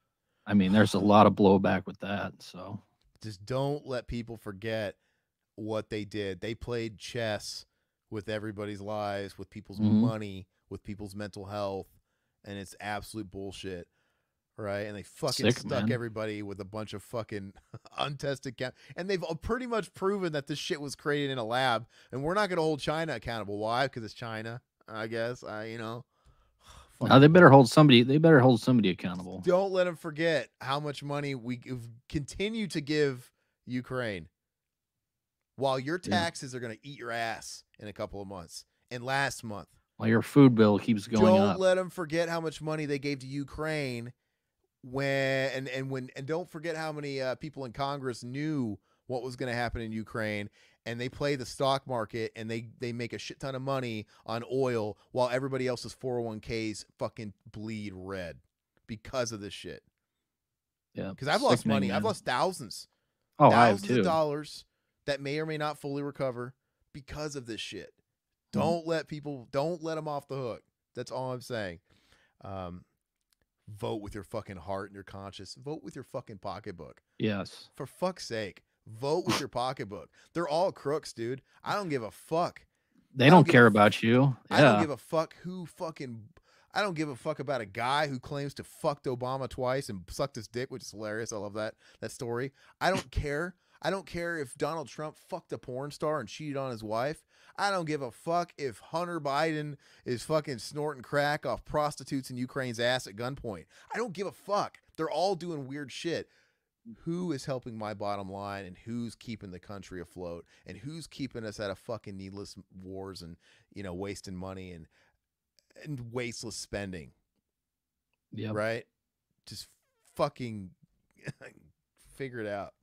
I mean, there's a lot of blowback with that. So just don't let people forget what they did. They played chess with everybody's lives, with people's money, with people's mental health, and it's absolute bullshit, right? And they fucking stuck everybody with a bunch of fucking untested and they've pretty much proven that this shit was created in a lab, and we're not going to hold China accountable. Why? Because it's China, I guess. They better hold somebody. They better hold somebody accountable. Don't let them forget how much money we continue to give Ukraine. While your taxes are going to eat your ass in a couple of months. And last month. While your food bill keeps going up. Don't let them forget how much money they gave to Ukraine and don't forget how many people in Congress knew what was going to happen in Ukraine, and they play the stock market, and they make a shit ton of money on oil while everybody else's 401ks fucking bleed red because of this shit. Yeah, Because I've lost sickening, money. I've man. lost thousands Oh, I have of too. dollars that may or may not fully recover because of this shit. Mhm. Don't let them off the hook. That's all I'm saying. Vote with your fucking heart and your conscience. Vote with your fucking pocketbook. Yes. For fuck's sake, vote with your pocketbook. They're all crooks, dude. I don't give a fuck. They I don't give care a about you. I don't Yeah. give a fuck who fucking. I don't give a fuck about a guy who claims to fucked Obama twice and sucked his dick, which is hilarious. I love that story. I don't care. I don't care if Donald Trump fucked a porn star and cheated on his wife. I don't give a fuck if Hunter Biden is fucking snorting crack off prostitutes in Ukraine's ass at gunpoint. I don't give a fuck. They're all doing weird shit. Who is helping my bottom line, and who's keeping the country afloat, and who's keeping us out of fucking needless wars and, wasting money and wasteless spending? Yep. Right? Just fucking figure it out.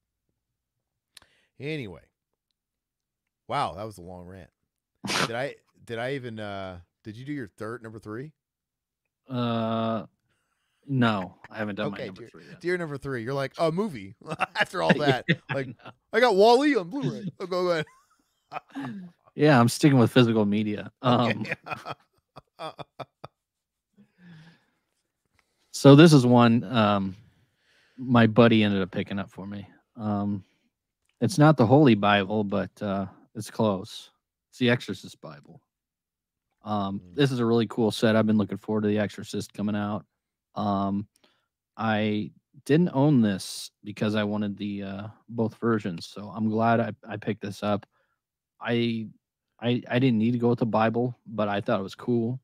Anyway. Wow, that was a long rant. Did you do your number 3? No, I haven't done my Okay, number 3 yet. dear number 3. You're like, a movie after all that. Like, I got Wall-E on Blu-ray. Oh, go ahead. Yeah, I'm sticking with physical media. Okay. So this is one my buddy ended up picking up for me. It's not the Holy Bible, but it's close. It's the Exorcist Bible. This is a really cool set. I've been looking forward to The Exorcist coming out. I didn't own this because I wanted the both versions, so I'm glad I picked this up. I didn't need to go with the Bible, but I thought it was cool.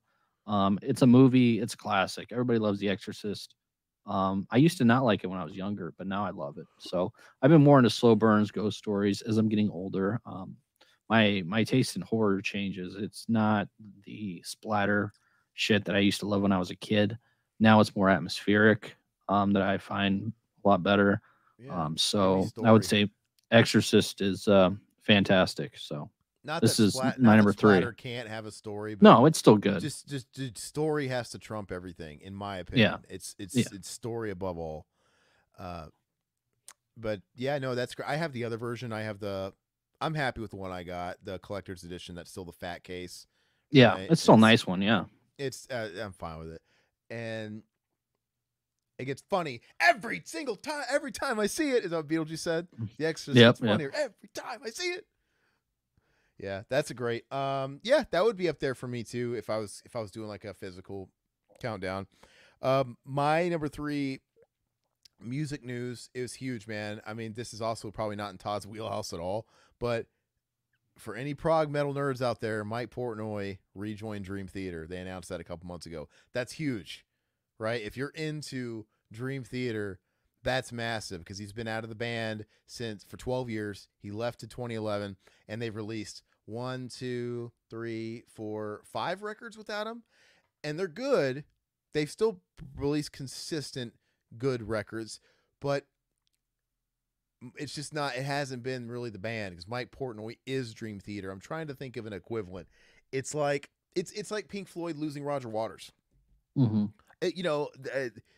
It's a movie. It's a classic. Everybody loves The Exorcist. I used to not like it when I was younger, but now I love it. So I've been more into slow burns, ghost stories as I'm getting older. My taste in horror changes. It's not the splatter shit that I used to love when I was a kid. Now it's more atmospheric that I find a lot better. Yeah, So I would say Exorcist is fantastic. So this is my number 3. Splatter can't have a story. But no, it's still good. Just story has to trump everything, in my opinion. Yeah. It's story above all. But yeah, no, that's great. I have the other version. I'm happy with the one I got, the collector's edition. That's still the fat case. Yeah, right? It's still a nice one. Yeah, I'm fine with it, and it gets funny every single time. Every time I see it, is what Beetlejuice said. The Exorcist gets funnier every time I see it. Yeah, that's a great. Yeah, that would be up there for me too if I was doing like a physical countdown. My number 3 music news is huge, man. I mean, this is also probably not in Todd's wheelhouse at all, but for any prog metal nerds out there, Mike Portnoy rejoined Dream Theater. They announced that a couple months ago. That's huge, right? If you're into Dream Theater, that's massive because he's been out of the band for 12 years. He left in 2011, and they've released 1, 2, 3, 4, 5 records without him, and they're good. They've still released consistent good records, but it's just not. It hasn't been really the band because Mike Portnoy is Dream Theater. I'm trying to think of an equivalent. It's like Pink Floyd losing Roger Waters. Mm-hmm.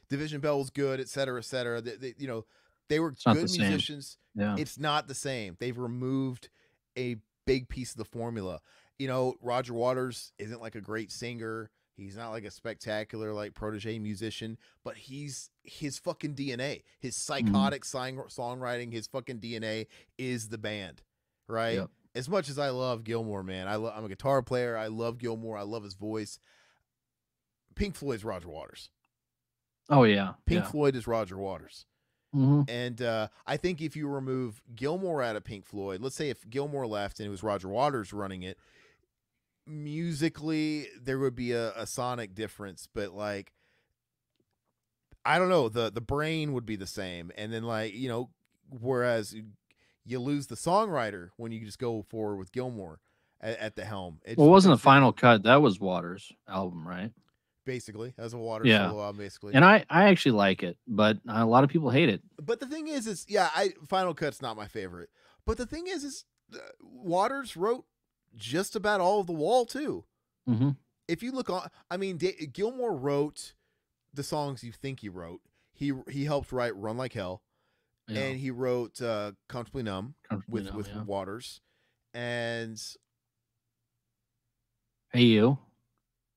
Division Bell was good, et cetera, et cetera. They were good musicians. Yeah. It's not the same. They've removed a big piece of the formula. Roger Waters isn't like a great singer. He's not like a spectacular like protege musician, but his fucking DNA, his psychotic songwriting, his fucking DNA is the band, right? Yep. As much as I love Gilmour, man, I'm a guitar player. I love Gilmour. I love his voice. Pink Floyd's Roger Waters. Oh yeah, Pink Floyd is Roger Waters. Mm-hmm. And I think if you remove Gilmour out of Pink Floyd, let's say if Gilmour left and it was Roger Waters running it, musically there would be a sonic difference, but like I don't know, the brain would be the same, and then whereas you lose the songwriter when you just go forward with Gilmour at the helm. Wasn't the Final Cut that was Waters' album, right? basically, as a water Yeah, solo album, basically. and I actually like it, but a lot of people hate it. But the thing is yeah, Final Cut's not my favorite. But the thing is Waters wrote just about all of The Wall too. Hmm. If you look on, I mean, Gilmore wrote the songs you think he wrote. He helped write Run Like Hell, Yeah, and he wrote Comfortably Numb comfortably numb. with Yeah. Waters, and Hey you.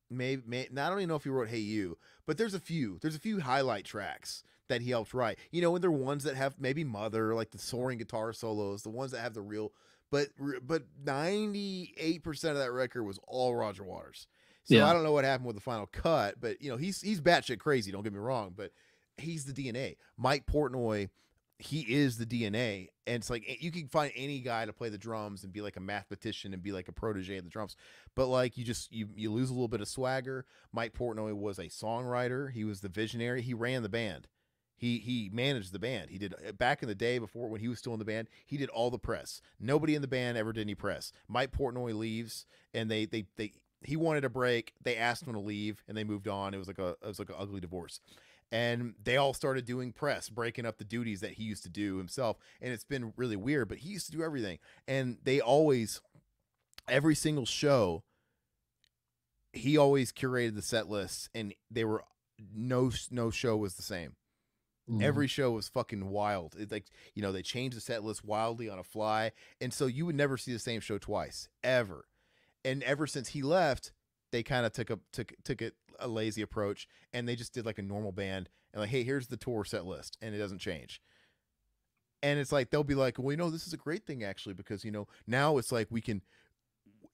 maybe I don't even know if he wrote Hey You, but there's a few highlight tracks that he helped write. You know, and they're ones that have maybe Mother, like the soaring guitar solos, the ones that have the real. But 98% of that record was all Roger Waters. So I Yeah. don't know what happened with the Final Cut, but you know he's batshit crazy. Don't get me wrong, but he's the DNA. Mike Portnoy, he is the DNA, and it's like you can find any guy to play the drums and be like a mathematician and be like a protege of the drums, but like you lose a little bit of swagger. Mike Portnoy was a songwriter. He was the visionary. He ran the band. He managed the band. He did back in the day before when he was still in the band. He did all the press. Nobody in the band ever did any press. Mike Portnoy leaves, and they he wanted a break. They asked him to leave, and they moved on. It was like an ugly divorce, and they all started doing press, breaking up the duties that he used to do himself. And it's been really weird, but he used to do everything. And they always, every single show, he always curated the set lists, and they were no show was the same. Mhm. Every show was fucking wild. It's like, you know, they changed the set list wildly on a fly. And so you would never see the same show twice, ever. And ever since he left, they kind of took a lazy approach, and they just did like a normal band and like, hey, here's the tour set list, and it doesn't change. And it's like they'll be like, well, you know, this is a great thing actually, because you know now it's like we can,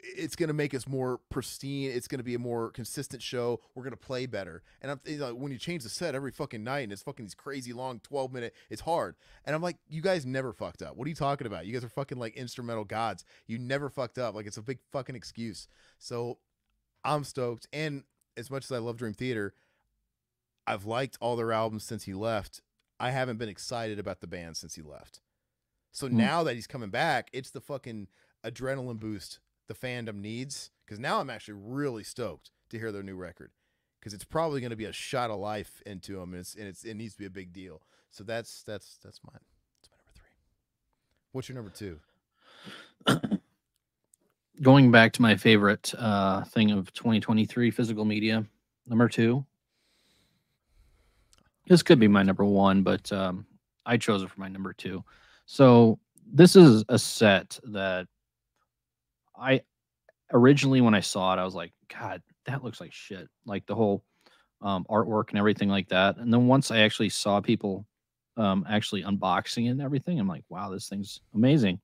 it's going to make us more pristine. It's going to be a more consistent show. We're going to play better. And I'm, you know, when you change the set every fucking night and it's fucking these crazy long 12-minute, it's hard. And I'm like, you guys never fucked up. What are you talking about? You guys are fucking like instrumental gods. You never fucked up. Like it's a big fucking excuse. So I'm stoked. And as much as I love Dream Theater, I've liked all their albums since he left. I haven't been excited about the band since he left. So Mm. now that he's coming back, it's the fucking adrenaline boost the fandom needs. Because now I'm actually really stoked to hear their new record. Because it's probably going to be a shot of life into them, and it needs to be a big deal. So that's mine. That's my number three. What's your number two? Going back to my favorite thing of 2023, physical media, number two. This could be my number one, but I chose it for my number two. So this is a set that I originally, when I saw it, I was like, God, that looks like shit. Like the whole artwork and everything like that. And then once I actually saw people actually unboxing it and everything, I'm like, wow, this thing's amazing.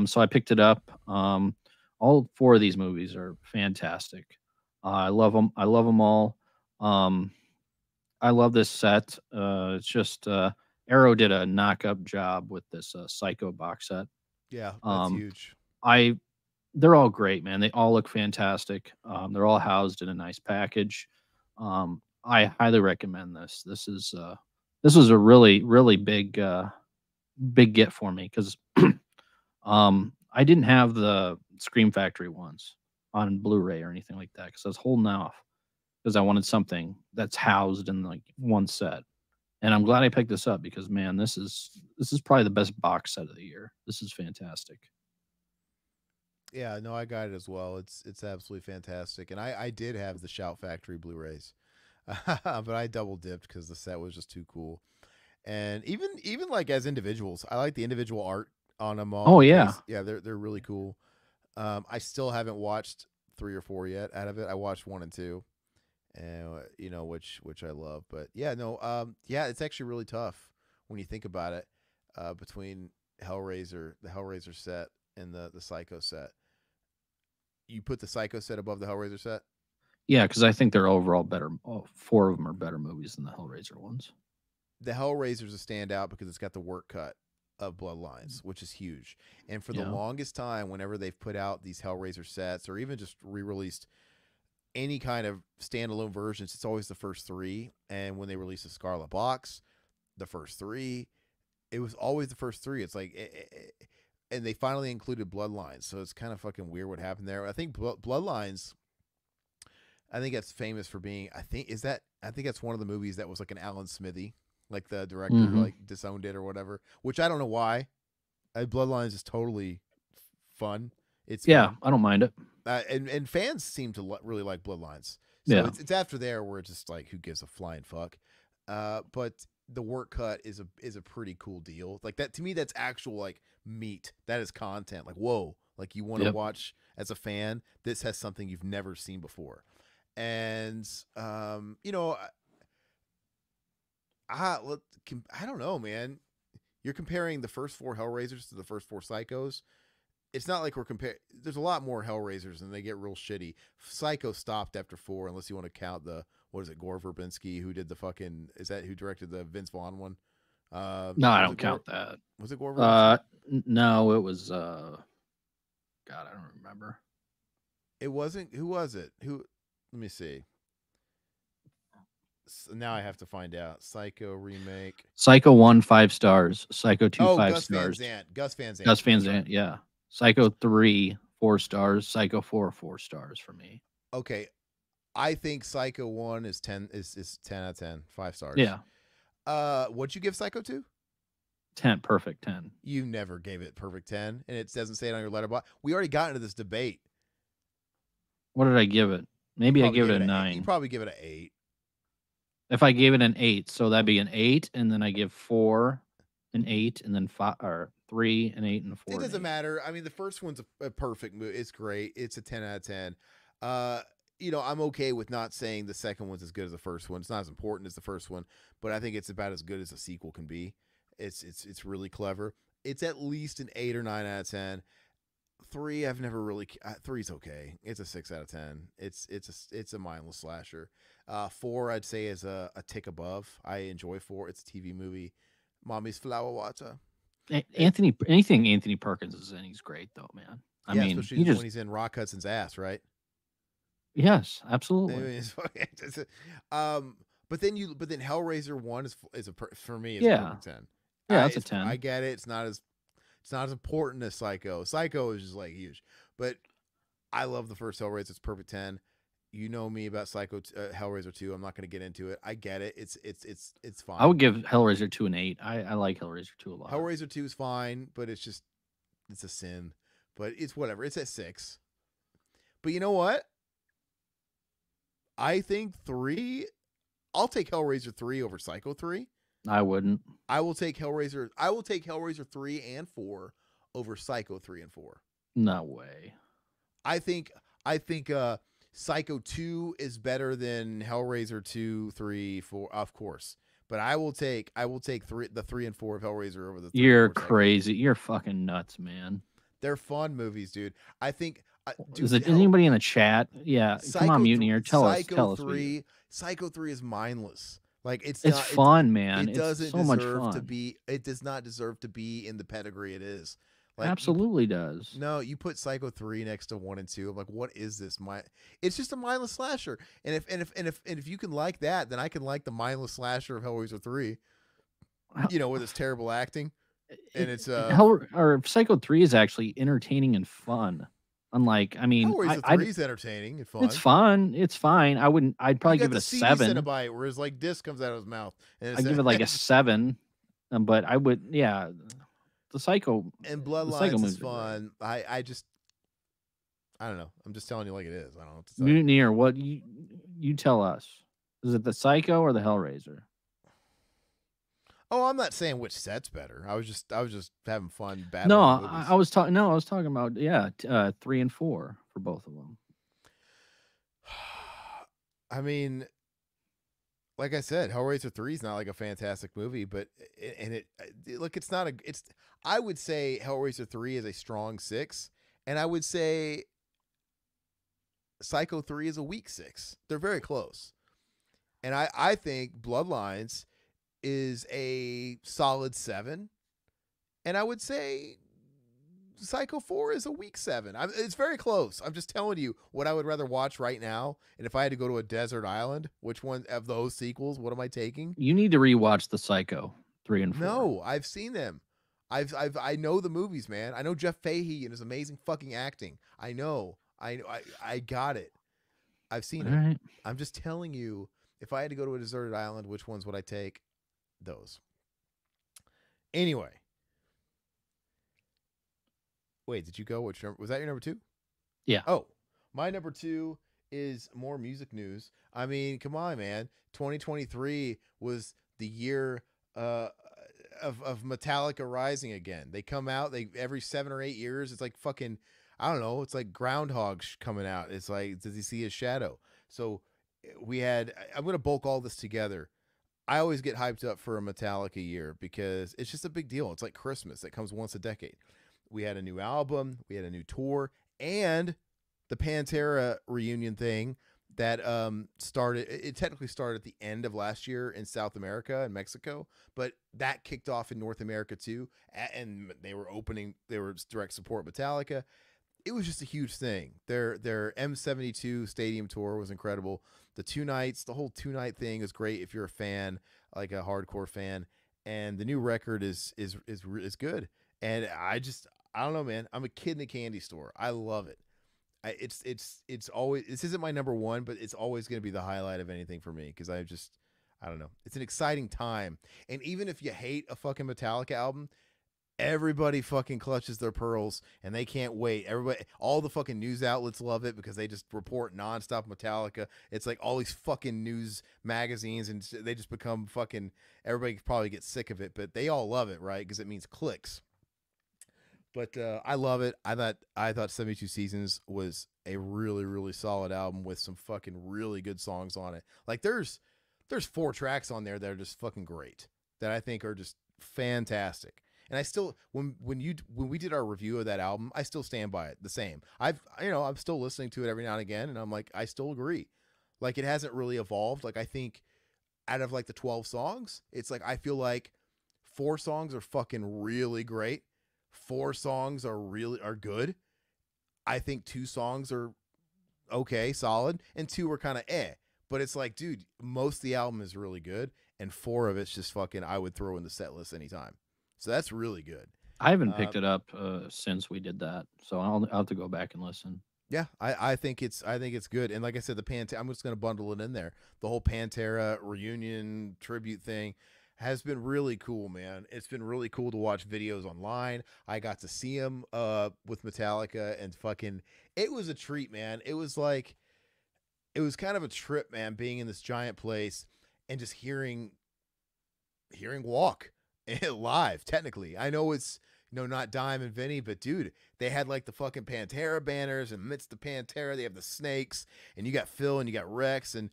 So I picked it up. All four of these movies are fantastic. I love them. I love them all. Um, I love this set. It's just Arrow did a knock up job with this Psycho box set. Yeah, that's Um, huge. I they're all great, man. They all look fantastic. They're all housed in a nice package. I highly recommend this. This was a really big get for me because I didn't have the Scream Factory ones on Blu-ray or anything like that because I was holding off because I wanted something that's housed in like one set. And I'm glad I picked this up because man, this is probably the best box set of the year. This is fantastic. Yeah, no, I got it as well. It's absolutely fantastic. And I did have the Shout Factory Blu-rays, but I double dipped because the set was just too cool. And even like as individuals, I like the individual art on them all. Oh The yeah. face, yeah, they're really cool. I still haven't watched three or four yet out of it. I watched one and two, and you know which I love. But yeah, no, yeah, it's actually really tough when you think about it. Between the Hellraiser set, and the Psycho set, you put the Psycho set above the Hellraiser set. Yeah, because I think they're overall better. Oh, four of them are better movies than the Hellraiser ones. The Hellraiser's a standout because it's got the work cut of Bloodlines, which is huge. And for the Yeah. longest time, whenever they've put out these Hellraiser sets or even just re-released any kind of standalone versions, it's always the first three. And when they released the Scarlet Box, the first three, it was always the first three. It's like, and they finally included Bloodlines, so it's kind of fucking weird what happened there. I think Bloodlines I think that's famous for being. I think that's one of the movies that was like an Alan Smithy, like the director Hmm. like disowned it or whatever. Which I don't know why. Bloodlines is totally fun. It's Yeah, fun, I don't mind it. and fans seem to really like Bloodlines. So Yeah. it's after there where it's just like who gives a flying fuck. But the work cut is a pretty cool deal. Like that to me, that's actual like meat. That is content. Like whoa, like you want to Yep. watch as a fan. This has something you've never seen before, and you know, I don't know, man. You're comparing the first four Hellraisers to the first four Psychos. It's not like we're comparing. There's a lot more Hellraisers, and they get real shitty. Psycho stopped after four, unless you want to count the what is it, Gore Verbinski, who did the fucking is that who directed the Vince Vaughn one? No, I Was don't it Gore? count that. Was it Gore Verbinski? No, it was God, I don't remember. It wasn't. Who was it? Who? Let me see. So now I have to find out. Psycho remake. Psycho 1, 5 stars. Psycho 2, Oh, 5 Gus Van stars. Zandt. Gus Van Zandt. Gus Van That's right. Zandt, yeah. Psycho 3, 4 stars. Psycho 4, 4 stars for me. Okay, I think Psycho 1 is 10 is 10 out of 10, 5 stars. Yeah. What'd you give Psycho 2? 10, perfect 10. You never gave it perfect 10, and it doesn't say it on your letterbox. We already got into this debate. What did I give it? Maybe I give it a 9. You probably give it an 8. If I gave it an 8, so that'd be an 8, and then I give 4, an 8, and then 5 or 3, an 8, and a 4. It doesn't matter. I mean, the first one's a perfect movie. It's great. It's a 10 out of 10. You know, I'm okay with not saying the second one's as good as the first one. It's not as important as the first one, but I think it's about as good as a sequel can be. It's really clever. It's at least an 8 or 9 out of 10. 3, I've never really. 3's okay. It's a 6 out of 10. It's a mindless slasher. 4, I'd say is a tick above. I enjoy 4. It's a TV movie. Mommy's Flower Water. Anything Anthony Perkins is in, he's great though, man. I mean, especially when he's in Rock Hudson's ass, right? Yes, I absolutely. mean, but then Hellraiser 1 is for me is Yeah. a perfect 10. Yeah, that's a 10. I get it. It's not as important as Psycho. Psycho is just like huge, but I love the first Hellraiser. It's perfect 10. You know me about Hellraiser 2. I'm not going to get into it. I get it. It's fine. I would give Hellraiser 2 an 8. I like Hellraiser 2 a lot. Hellraiser 2 is fine, but it's a sin. But it's whatever. It's at 6. But you know what? I think 3. I'll take Hellraiser 3 over Psycho 3. I wouldn't. I will take Hellraiser 3 and 4 over Psycho 3 and 4. No way. I think Psycho 2 is better than Hellraiser 2, 3, 4, of course. But I will take the 3 and 4 of Hellraiser over the 3 You're and 4 crazy. You're fucking nuts, man. They're fun movies, dude. I think is anybody in the chat? Yeah, come on, Mutineer. Tell us. Psycho 3 is mindless. Like it's fun, man. It doesn't so much fun. It does not deserve to be in the pedigree it is. Like, absolutely does. No, you put Psycho 3 next to 1 and 2. I'm like, what is this? It's just a mindless slasher. And if you can like that, then I can like the mindless slasher of Hellraiser 3. You know, with its terrible acting. And it's Psycho 3 is actually entertaining and fun. Unlike, I mean, Hellraiser 3 is entertaining and fun. It's fun. It's fine. I'd probably give it a 7. Cenobite, where his like disc comes out of his mouth. I'd give it like a 7. But I would, yeah. The Psycho and Bloodlines is fun. I don't know. I'm just telling you like it is. I don't know what to say. Mutineer, what you tell us? Is it the Psycho or the Hellraiser? Oh, I'm not saying which set's better. I was just having fun battling. No, I was talking about 3 and 4 for both of them. I mean, like I said, Hellraiser 3 is not like a fantastic movie, but I would say Hellraiser 3 is a strong 6, and I would say Psycho 3 is a weak 6. They're very close. And I think Bloodlines is a solid 7, and I would say Psycho 4 is a weak 7. It's very close. I'm just telling you what I would rather watch right now, and if I had to go to a desert island, which one of those sequels, what am I taking? You need to rewatch the Psycho 3 and 4. No, I've seen them. I know the movies, man. I know Jeff Fahey and his amazing fucking acting. I know. I got it. I've seen All it. right. I'm just telling you, if I had to go to a deserted island, which ones would I take? Those. Anyway, wait, did you go? Which number was that? Your number two? Yeah. Oh, my number two is more music news. I mean, come on, man. 2023 was the year uh, of Metallica rising again. They come out. They every 7 or 8 years. It's like fucking. I don't know. It's like Groundhog coming out. It's like, does he see his shadow? So we had. I'm gonna bulk all this together. I always get hyped up for a Metallica year because it's just a big deal. It's like Christmas. It comes once a decade. We had a new album, we had a new tour, and the Pantera reunion thing that started. It technically started at the end of last year in South America and Mexico, but that kicked off in North America too. And they were opening. They were direct support Metallica. It was just a huge thing. Their M72 stadium tour was incredible. The 2 nights, the whole 2 night thing is great if you're a fan, like a hardcore fan. And the new record is good. And I don't know, man. I'm a kid in a candy store. I love it. It's always, this isn't my number one, but it's always going to be the highlight of anything for me because I don't know. It's an exciting time. And even if you hate a fucking Metallica album, everybody fucking clutches their pearls and they can't wait. Everybody, all the fucking news outlets love it because they just report nonstop Metallica. It's like all these fucking news magazines and they just become fucking, everybody probably gets sick of it, but they all love it, right? Because it means clicks. But I love it. I thought 72 Seasons was a really really solid album with some fucking really good songs on it. Like there's 4 tracks on there that are just fucking great that I think are just fantastic. And I still when we did our review of that album, I still stand by it the same. I'm still listening to it every now and again and I'm like I still agree. Like it hasn't really evolved. Like I think out of like the 12 songs, it's like I feel like 4 songs are fucking really great. 4 songs are good. I think 2 songs are okay, solid, and 2 are kind of eh. But it's like, dude, most of the album is really good, and 4 of it's just fucking I would throw in the set list anytime. So that's really good. I haven't Uh, picked it up since we did that, so I'll have to go back and listen. yeah, I think it's good. And like I said, the Pantera, I'm just gonna bundle it in there. The whole Pantera reunion tribute thing has been really cool, man. It's been really cool to watch videos online. I got to see him with Metallica and fucking it was a treat, man. It was kind of a trip, man, being in this giant place and just hearing Walk live. Technically, I know it's not Dime and Vinny, but dude, they had like the fucking Pantera banners, and amidst the Pantera, they have the Snakes, and you got Phil and you got Rex, and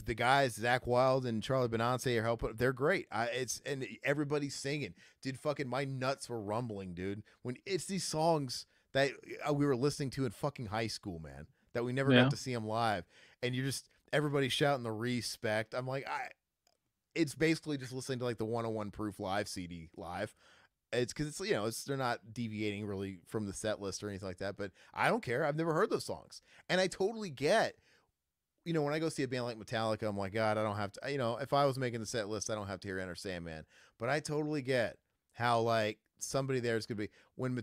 the guys Zach Wild and Charlie Benante are helping. They're great. And everybody's singing. Dude, fucking my nuts were rumbling, dude. When it's these songs that we were listening to in fucking high school, man, that we never Yeah. got to see them live, and you're just everybody shouting the respect. I'm like, it's basically just listening to like the 101 Proof live CD live. It's because they're not deviating really from the set list or anything like that. But I don't care. I've never heard those songs, and I totally get. When I go see a band like Metallica, I'm like, God, I don't have to. If I was making the set list, I don't have to hear Enter Sandman. But I totally get how like somebody there is gonna be when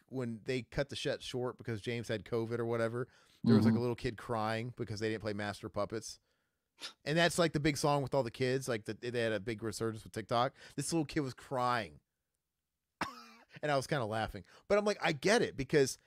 when they cut the set short because James had COVID or whatever. There was like Hmm. a little kid crying because they didn't play Master Puppets. And that's like the big song with all the kids. Like they had a big resurgence with TikTok. This little kid was crying, and I was kind of laughing. But I'm like, I get it because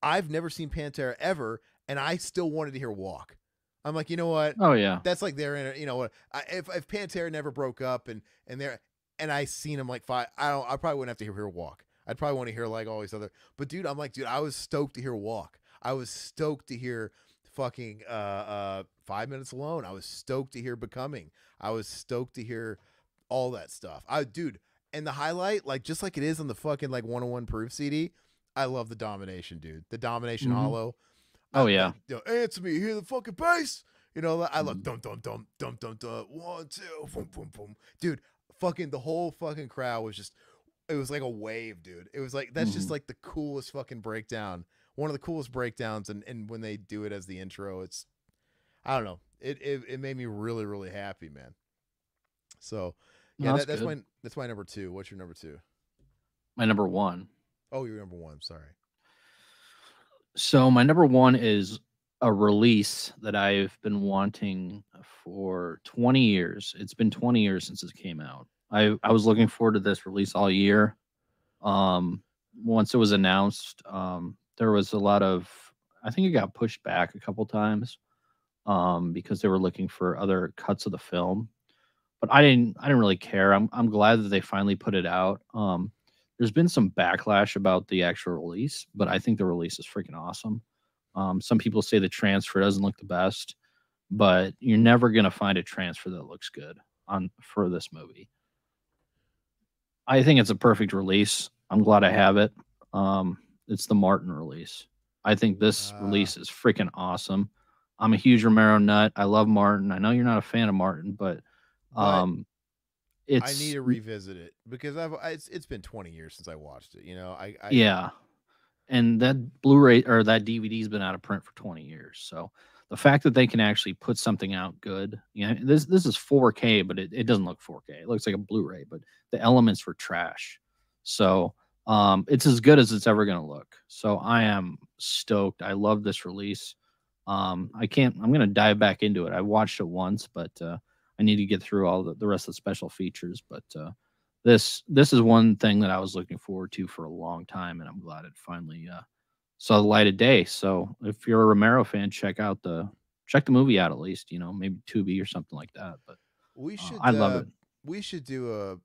I've never seen Pantera ever, and I still wanted to hear Walk. I'm like, you know what? Oh yeah. That's like they're in. If Pantera never broke up and they're and I seen them like five, I probably wouldn't have to hear Walk. I'd probably want to hear like all these other. But dude, I'm like, dude, I was stoked to hear Walk. I was stoked to hear fucking 5 Minutes Alone. I was stoked to hear Becoming. I was stoked to hear all that stuff. Dude, and the highlight, like just like it is on the fucking like 101 Proof CD, I love the Domination, dude. The Domination Hmm. Hollow. Oh yeah. Answer me, hear the fucking bass. I love Mhm. dum dum dum dum dum dum 1 2 boom boom boom. Dude, fucking the whole fucking crowd was just it was like a wave, dude. It was like that's just Mhm. like the coolest fucking breakdown. One of the coolest breakdowns and when they do it as the intro, it's I don't know. It made me really, really happy, man. So No, yeah, that's that's good. my number two. What's your number two? My number one. Oh, you're number one. Sorry. So my number one is a release that I've been wanting for 20 years. It's been 20 years since it came out. I was looking forward to this release all year. Um, Once it was announced, there was a lot of, I think it got pushed back a couple times because they were looking for other cuts of the film. But I didn't really care. I'm glad that they finally put it out. There's been some backlash about the actual release, but I think the release is freaking awesome. Some people say the transfer doesn't look the best, but you're never gonna find a transfer that looks good on for this movie. I think it's a perfect release. I'm glad I have it. It's the Martin release. I think this Uh, release is freaking awesome. I'm a huge Romero nut. I love Martin. I know you're not a fan of Martin, but but um, I need it's to revisit it because it's been 20 years since I watched it. You know, I yeah. And that Blu-ray or that DVD's been out of print for 20 years. So the fact that they can actually put something out good, you know, this is 4K, but it doesn't look 4K. It looks like a Blu-ray, but the elements were trash. So it's as good as it's ever gonna look. So I am stoked. I love this release. I'm gonna dive back into it. I watched it once, but I need to get through all the rest of the special features. But this is one thing that I was looking forward to for a long time, and I'm glad it finally saw the light of day. So if you're a Romero fan, check the movie out at least. You know, maybe Tubi or something like that. But we I should love it. we should do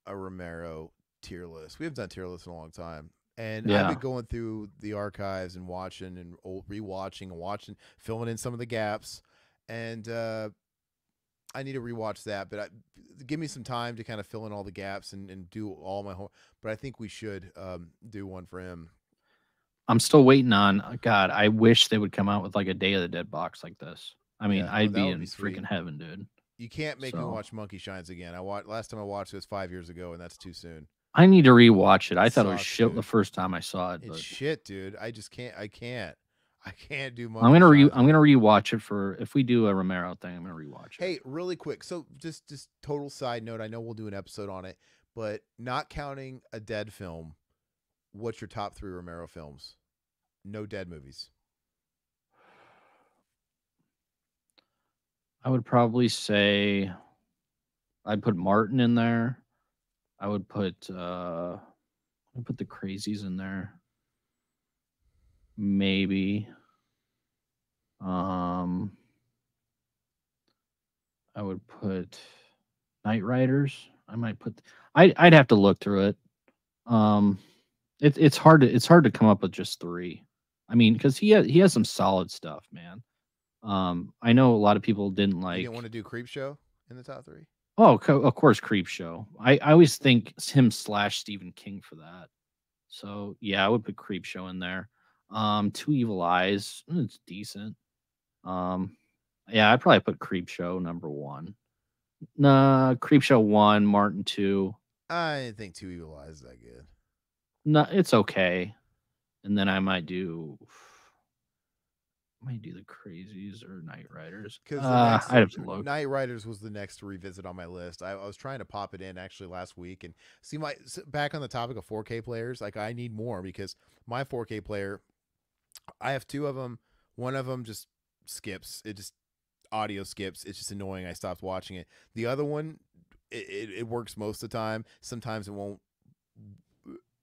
a Romero tier list. We haven't done tier lists in a long time. And I've Yeah, been going through the archives and watching and rewatching and watching, filling in some of the gaps. And I need to rewatch that, but give me some time to kind of fill in all the gaps and do all my home. But I think we should do one for him. I'm still waiting on. God, I wish they would come out with like a Day of the Dead box like this. I mean, Yeah, oh, I'd that be would be in sweet. freaking heaven, dude. You can't make me So watch Monkey Shines again. Last time I watched it was 5 years ago, and that's too soon. I need to rewatch it. It I thought it was sucks, shit the dude. first time I saw it, It's but shit, dude. I just can't. I can't. I can't do Monkey Shines I'm with gonna it. rewatch it for if we do a Romero thing. I'm gonna rewatch it. Hey, really quick. So just total side note. I know we'll do an episode on it, but not counting a dead film, what's your top three Romero films? No dead movies. I would probably say I'd put Martin in there. I would put the crazies in there. Maybe. Um I would put Night Riders. I might put I'd have to look through it. Um it's hard to come up with just three. I mean, because he has some solid stuff, man. I know a lot of people didn't You didn't want like. to do Creep Show in the top three? Oh, of course, Creep Show. I always think it's him slash Stephen King for that. So yeah, I would put Creep Show in there. Two Evil Eyes, it's decent. Um, yeah, I'd probably put Creep Show number one. Nah, Creep Show one, Martin two. I didn't think Two Evil Eyes is that good. No, it's okay. And then I might do the Crazies or Night Riders. Because the next I'd have to look. Night Riders was the next to revisit on my list. I was trying to pop it in actually last week and see back on the topic of 4K players. Like I need more because my 4K player, I have two of them. One of them just skips. It just audio skips. It's just annoying. I stopped watching it. The other one, it works most of the time. Sometimes it won't.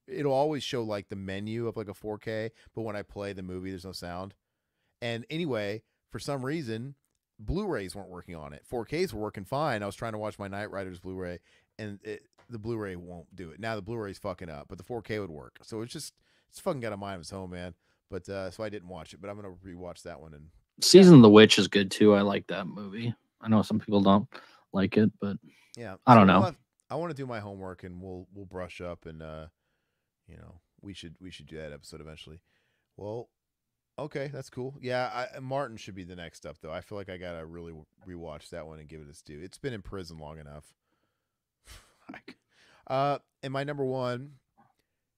It'll always show like the menu of like a 4K, but when I play the movie, there's no sound. And anyway, for some reason, Blu-rays weren't working on it. 4Ks were working fine. I was trying to watch my Night Riders Blu-ray, and the Blu-ray won't do it. Now the Blu-ray's fucking up, but the 4K would work. So it's fucking got a mind of its own, man. But so I didn't watch it, but I'm gonna rewatch that one. And yeah, Season of the Witch is good too. I like that movie. I know some people don't like it, but yeah. I So don't know. I want to do my homework, and we'll brush up, and we should do that episode eventually. Well, okay, that's cool. Yeah, Martin should be the next up, though. I feel like I gotta really rewatch that one and give it its due. It's been in prison long enough. And my number one.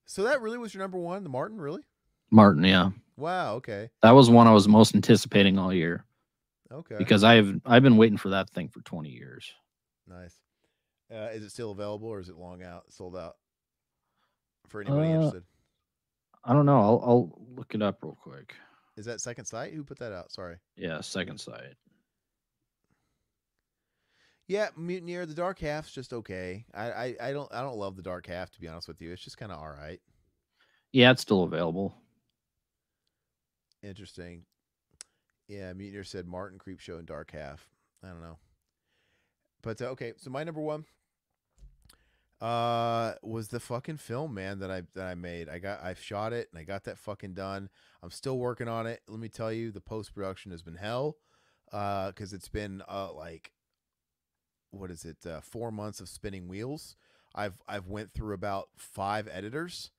So that really was your number one, the Martin, really? Martin, yeah. Wow. Okay. That was one I was most anticipating all year Okay. because I've been waiting for that thing for 20 years. Nice. Is it still available or is it long out, sold out for anybody Uh, interested? I don't know. I'll look it up real quick. Is that Second Sight? Who put that out? Sorry. Yeah, Second Sight. Yeah, Mutineer. The Dark Half's just okay. I don't love the Dark Half, to be honest with you. It's just kind of all right. Yeah, it's still available. Interesting. Yeah, Mutineer said Martin Creepshow and Dark Half. I don't know, but okay. So my number one was the fucking film, man, that I made. I shot it and I got that fucking done. I'm still working on it. Let me tell you, the post production has been hell. Because it's been like, what is it? 4 months of spinning wheels. I've went through about 5 editors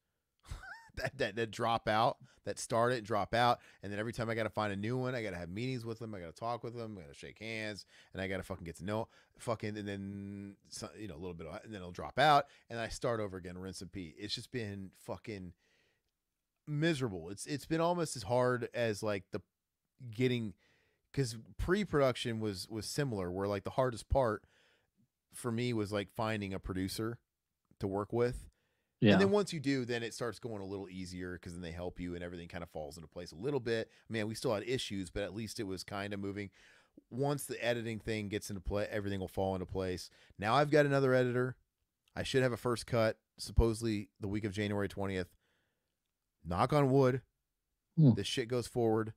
that drop out, that start it, drop out, and then every time I got to find a new one, I got to have meetings with them, I got to talk with them, I got to shake hands, and I got to fucking get to know fucking, and then a little bit, and then it'll drop out, and I start over again, rinse and repeat. It's just been fucking miserable. It's been almost as hard as like the getting, because pre-production was similar, where like the hardest part for me was like finding a producer to work with. And Yeah. then once you do, then it starts going a little easier because then they help you and everything kind of falls into place a little bit. Man, we still had issues, but at least it was kind of moving. Once the editing thing gets into play, everything will fall into place. Now I've got another editor. I should have a first cut supposedly the week of January 20th. Knock on wood. This shit goes forward.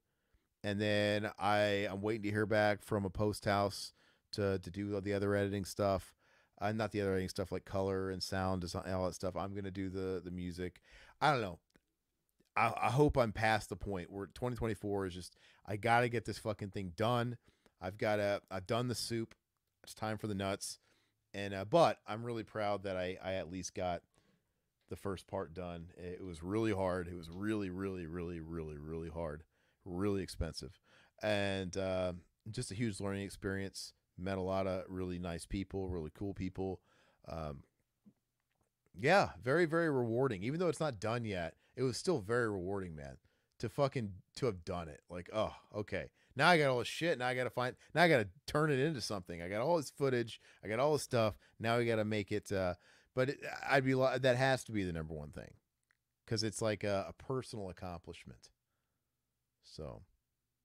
And then I'm waiting to hear back from a post house to do the other editing stuff. Not the other editing stuff like color and sound, design, all that stuff. I'm gonna do the music. I don't know. I hope I'm past the point where 2024 is just, I gotta get this fucking thing done. I've done the soup. It's time for the nuts. And but I'm really proud that I at least got the first part done. It was really hard. It was really, really, really, really, really hard. Really expensive, and just a huge learning experience. Met a lot of really nice people, really cool people. Yeah, very, very rewarding. Even though it's not done yet, it was still very rewarding, man. To have done it. Like, oh, okay. Now I got all this shit. Now I gotta turn it into something. I got all this footage. I got all this stuff. Now we gotta make it. But that has to be the number one thing, because it's like a personal accomplishment. So,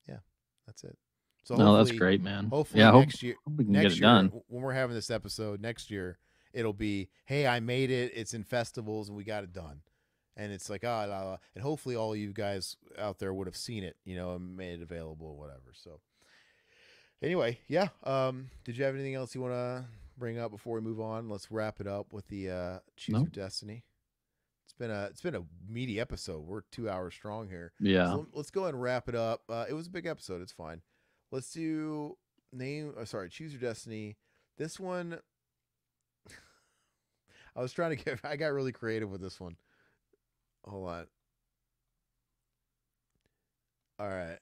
yeah, that's it. So No, that's great, man. hopefully Yeah, next year, hope we can get it done. when we're having this episode next year, it'll be, hey, I made it. It's in festivals and we got it done. And it's like, la, la. And hopefully all you guys out there would have seen it, and made it available or whatever. So anyway, yeah. Did you have anything else you want to bring up before we move on? Let's wrap it up with the Choose Your Destiny. It's been a meaty episode. We're 2 hours strong here. Yeah. So let's go ahead and wrap it up. It was a big episode. It's fine. Let's do Choose Your Destiny. This one, I got really creative with this one. Hold on. All right.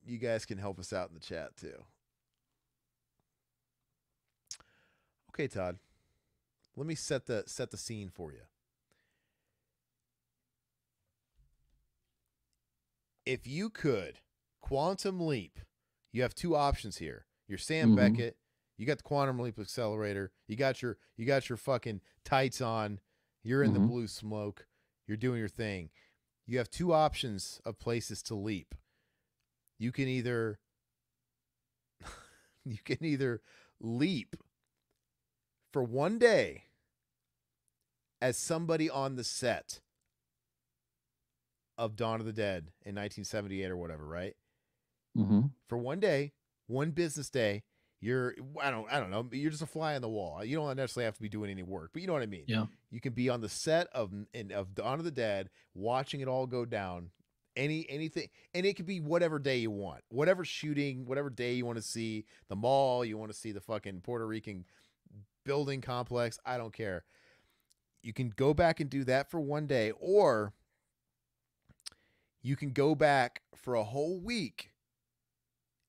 You guys can help us out in the chat too. Okay, Todd. Let me set the scene for you. If you could quantum leap, you have 2 options here. You're Sam Beckett. You got the quantum leap accelerator. You got your fucking tights on. You're in the blue smoke. You're doing your thing. You have 2 options of places to leap. You can either leap for one day as somebody on the set of Dawn of the Dead in 1978 or whatever, right? For one day, one business day, you're, I don't know, you're just a fly on the wall. You don't necessarily have to be doing any work, but you know what I mean? Yeah. You can be on the set of Dawn of the Dead, watching it all go down, anything, and it could be whatever day you want, whatever shooting, whatever day you want to see the mall, you want to see the fucking Puerto Rican building complex. I don't care. You can go back and do that for one day, or you can go back for a whole week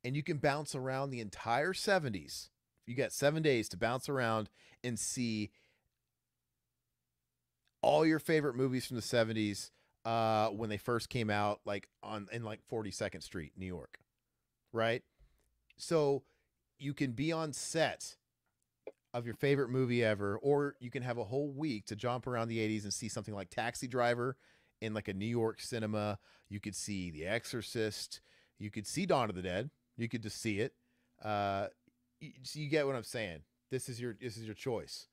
and you can bounce around the entire 70s. You got 7 days to bounce around and see all your favorite movies from the 70s when they first came out, like in 42nd Street, New York, right? So you can be on set of your favorite movie ever, or you can have a whole week to jump around the 80s and see something like Taxi Driver in like a New York cinema. You could see The Exorcist. You could see Dawn of the Dead. You could just see it. So you get what I'm saying. This is your choice.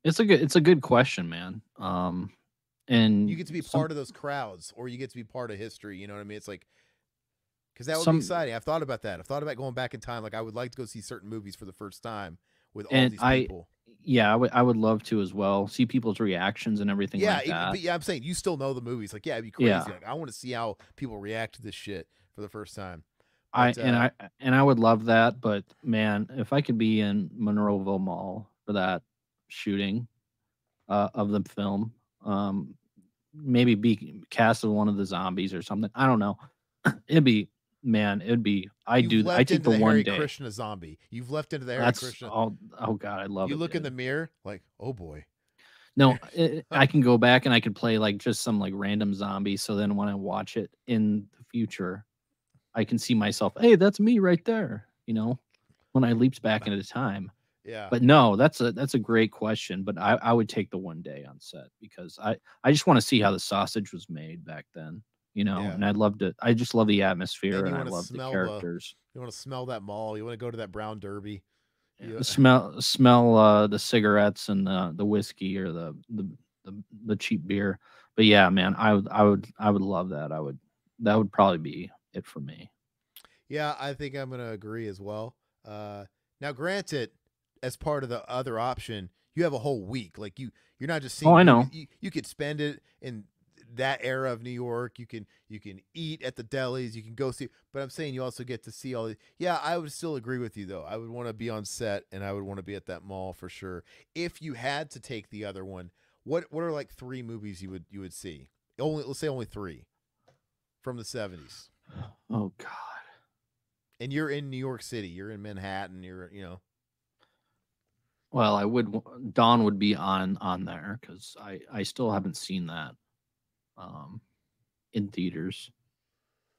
It's a good question, man. And You get to be some part of those crowds, or you get to be part of history. You know what I mean? It's like, because that would be some exciting. I've thought about that. I've thought about going back in time. Like, I would like to go see certain movies for the first time with all and these I people. yeah, I would love to as well. See people's reactions and everything Yeah, like that. but yeah, I'm saying you still know the movies. Like, yeah, it'd be crazy. Yeah. Like, I want to see how people react to this shit for the first time. I But and I and I would love that, but man, if I could be in Monroeville Mall for that shooting of the film, maybe be cast as one of the zombies or something. I don't know. It'd be man, it'd be you've I left take into the the one Harry day. Krishna zombie. You've left into the Harry That's Krishna. oh god, I love You it, look in the dude. mirror, like, oh boy. No, I can go back and I could play like just some like random zombie. So then when I watch it in the future, I can see myself. Hey, that's me right there. When I leaps back into time. Yeah, But no, that's a great question. But I would take the one day on set because I just want to see how the sausage was made back then. yeah. And I'd love to. I just love the atmosphere And and you I want to love the smell the characters. you want to smell that mall. You want to go to that Brown Derby. Yeah, You, smell the cigarettes and the whiskey or the cheap beer. But yeah, man, I would love that. That would probably be it for me. yeah, I think I'm gonna agree as well. Now, granted, as part of the other option, you have a whole week. Like you're not just Oh, seeing I movies. know. You could spend it in that era of New York. You can eat at the delis. You can go see. But I'm saying you also get to see all. Yeah, I would still agree with you though. I would want to be on set and I would want to be at that mall for sure. If you had to take the other one, what are like three movies you would see? Only let's say only three from the '70s. Oh God. And you're in New York City. You're in Manhattan. Well, Dawn would be on there because I still haven't seen that um in theaters.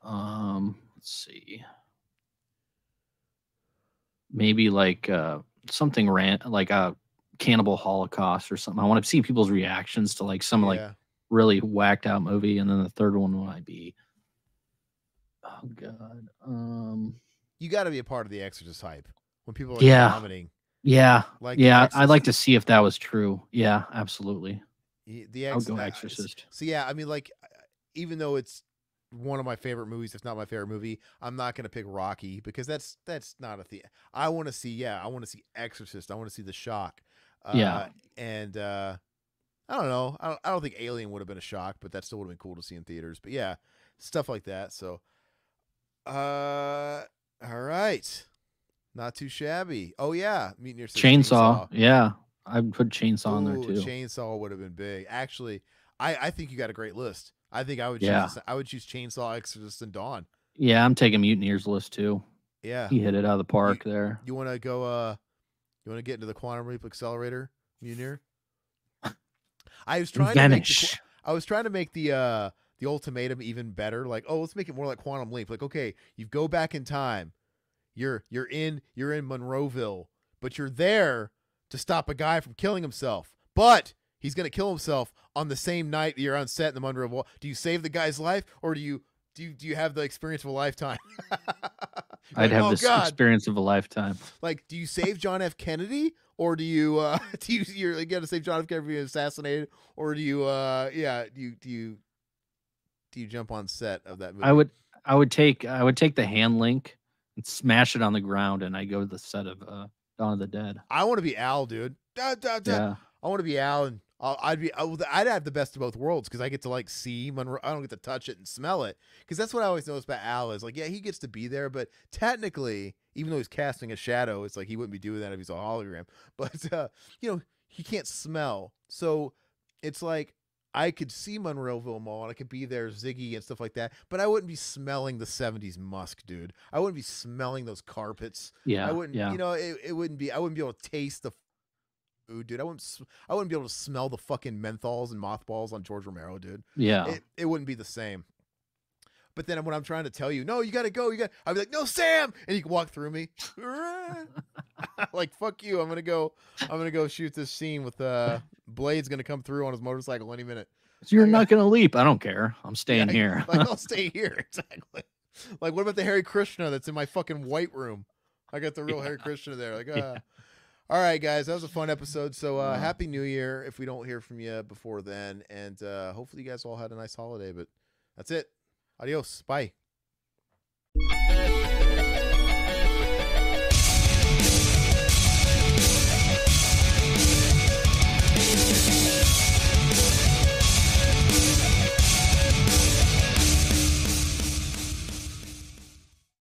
Let's see, maybe like something like a Cannibal Holocaust or something. I want to see people's reactions to like some like Yeah. really whacked out movie, and then the third one might be oh god, You got to be a part of the Exorcist hype when people are like yeah, vomiting, yeah, like the yeah. I'd like Exorcist. to see if that was true. Yeah, absolutely. The I would ex. go Exorcist. So yeah, I mean, like, even though it's one of my favorite movies, if not my favorite movie, I'm not gonna pick Rocky because that's not a thing. I want to see. Yeah, I want to see Exorcist. I want to see The Shock. Yeah, And I don't know. I don't think Alien would have been a shock, but that still would have been cool to see in theaters. But yeah, stuff like that. So, all right. Not too shabby. Oh yeah, Meteor says Chainsaw. Chainsaw. Yeah, I'd put Chainsaw on there Ooh, too. Chainsaw would have been big. Actually, I think you got a great list. I think I would choose Yeah, this. I would choose Chainsaw, Exorcist, and Dawn. yeah. I'm taking Mutineer's list too. Yeah. He hit it out of the You park there. you want to go? You want to get into the Quantum Leap Accelerator, Munir? I was trying to make Vanish. I was trying to make the ultimatum even better. Like, oh, let's make it more like Quantum Leap. Like, okay, you go back in time. You're in Monroeville, but you're there to stop a guy from killing himself. But he's gonna kill himself on the same night that you're on set in the Monroeville. Do you save the guy's life, or do you have the experience of a lifetime? I'd Like, have oh this God, experience of a lifetime. like, do you save John F. Kennedy, or do you you're got to save John F. Kennedy being assassinated, or do you do you jump on set of that I movie? would I would take the hand link and smash it on the ground, and I go to the set of Dawn of the Dead. I want to be Al, dude. Da, da, da. Yeah, I want to be Al, and I'd have the best of both worlds because I get to like see Monroe. I don't get to touch it and smell it because that's what I always notice about Al is like, yeah, he gets to be there, but technically, even though he's casting a shadow, it's like he wouldn't be doing that if he's a hologram. But he can't smell, so it's like I could see Monroeville Mall and I could be there, Ziggy and stuff like that, but I wouldn't be smelling the '70s musk, dude. I wouldn't be smelling those carpets. I yeah, wouldn't, yeah. it wouldn't be. I wouldn't be able to taste the food, dude. I wouldn't be able to smell the fucking menthols and mothballs on George Romero, dude. Yeah. It wouldn't be the same. But then when I'm trying to tell you, no, you gotta go, I'd be like, no, Sam, and you can walk through me, like fuck you. I'm gonna go shoot this scene with Blade's gonna come through on his motorcycle any minute. So you're Like, not going to leap. I don't care. I'm staying yeah, here. like I'll stay here. Exactly. Like, what about the Hare Krishna that's in my fucking white room? I got the real Hare Krishna there. Like, all right, guys, that was a fun episode. So happy New Year if we don't hear from you before then. And hopefully you guys all had a nice holiday. But that's it. Adios. Bye.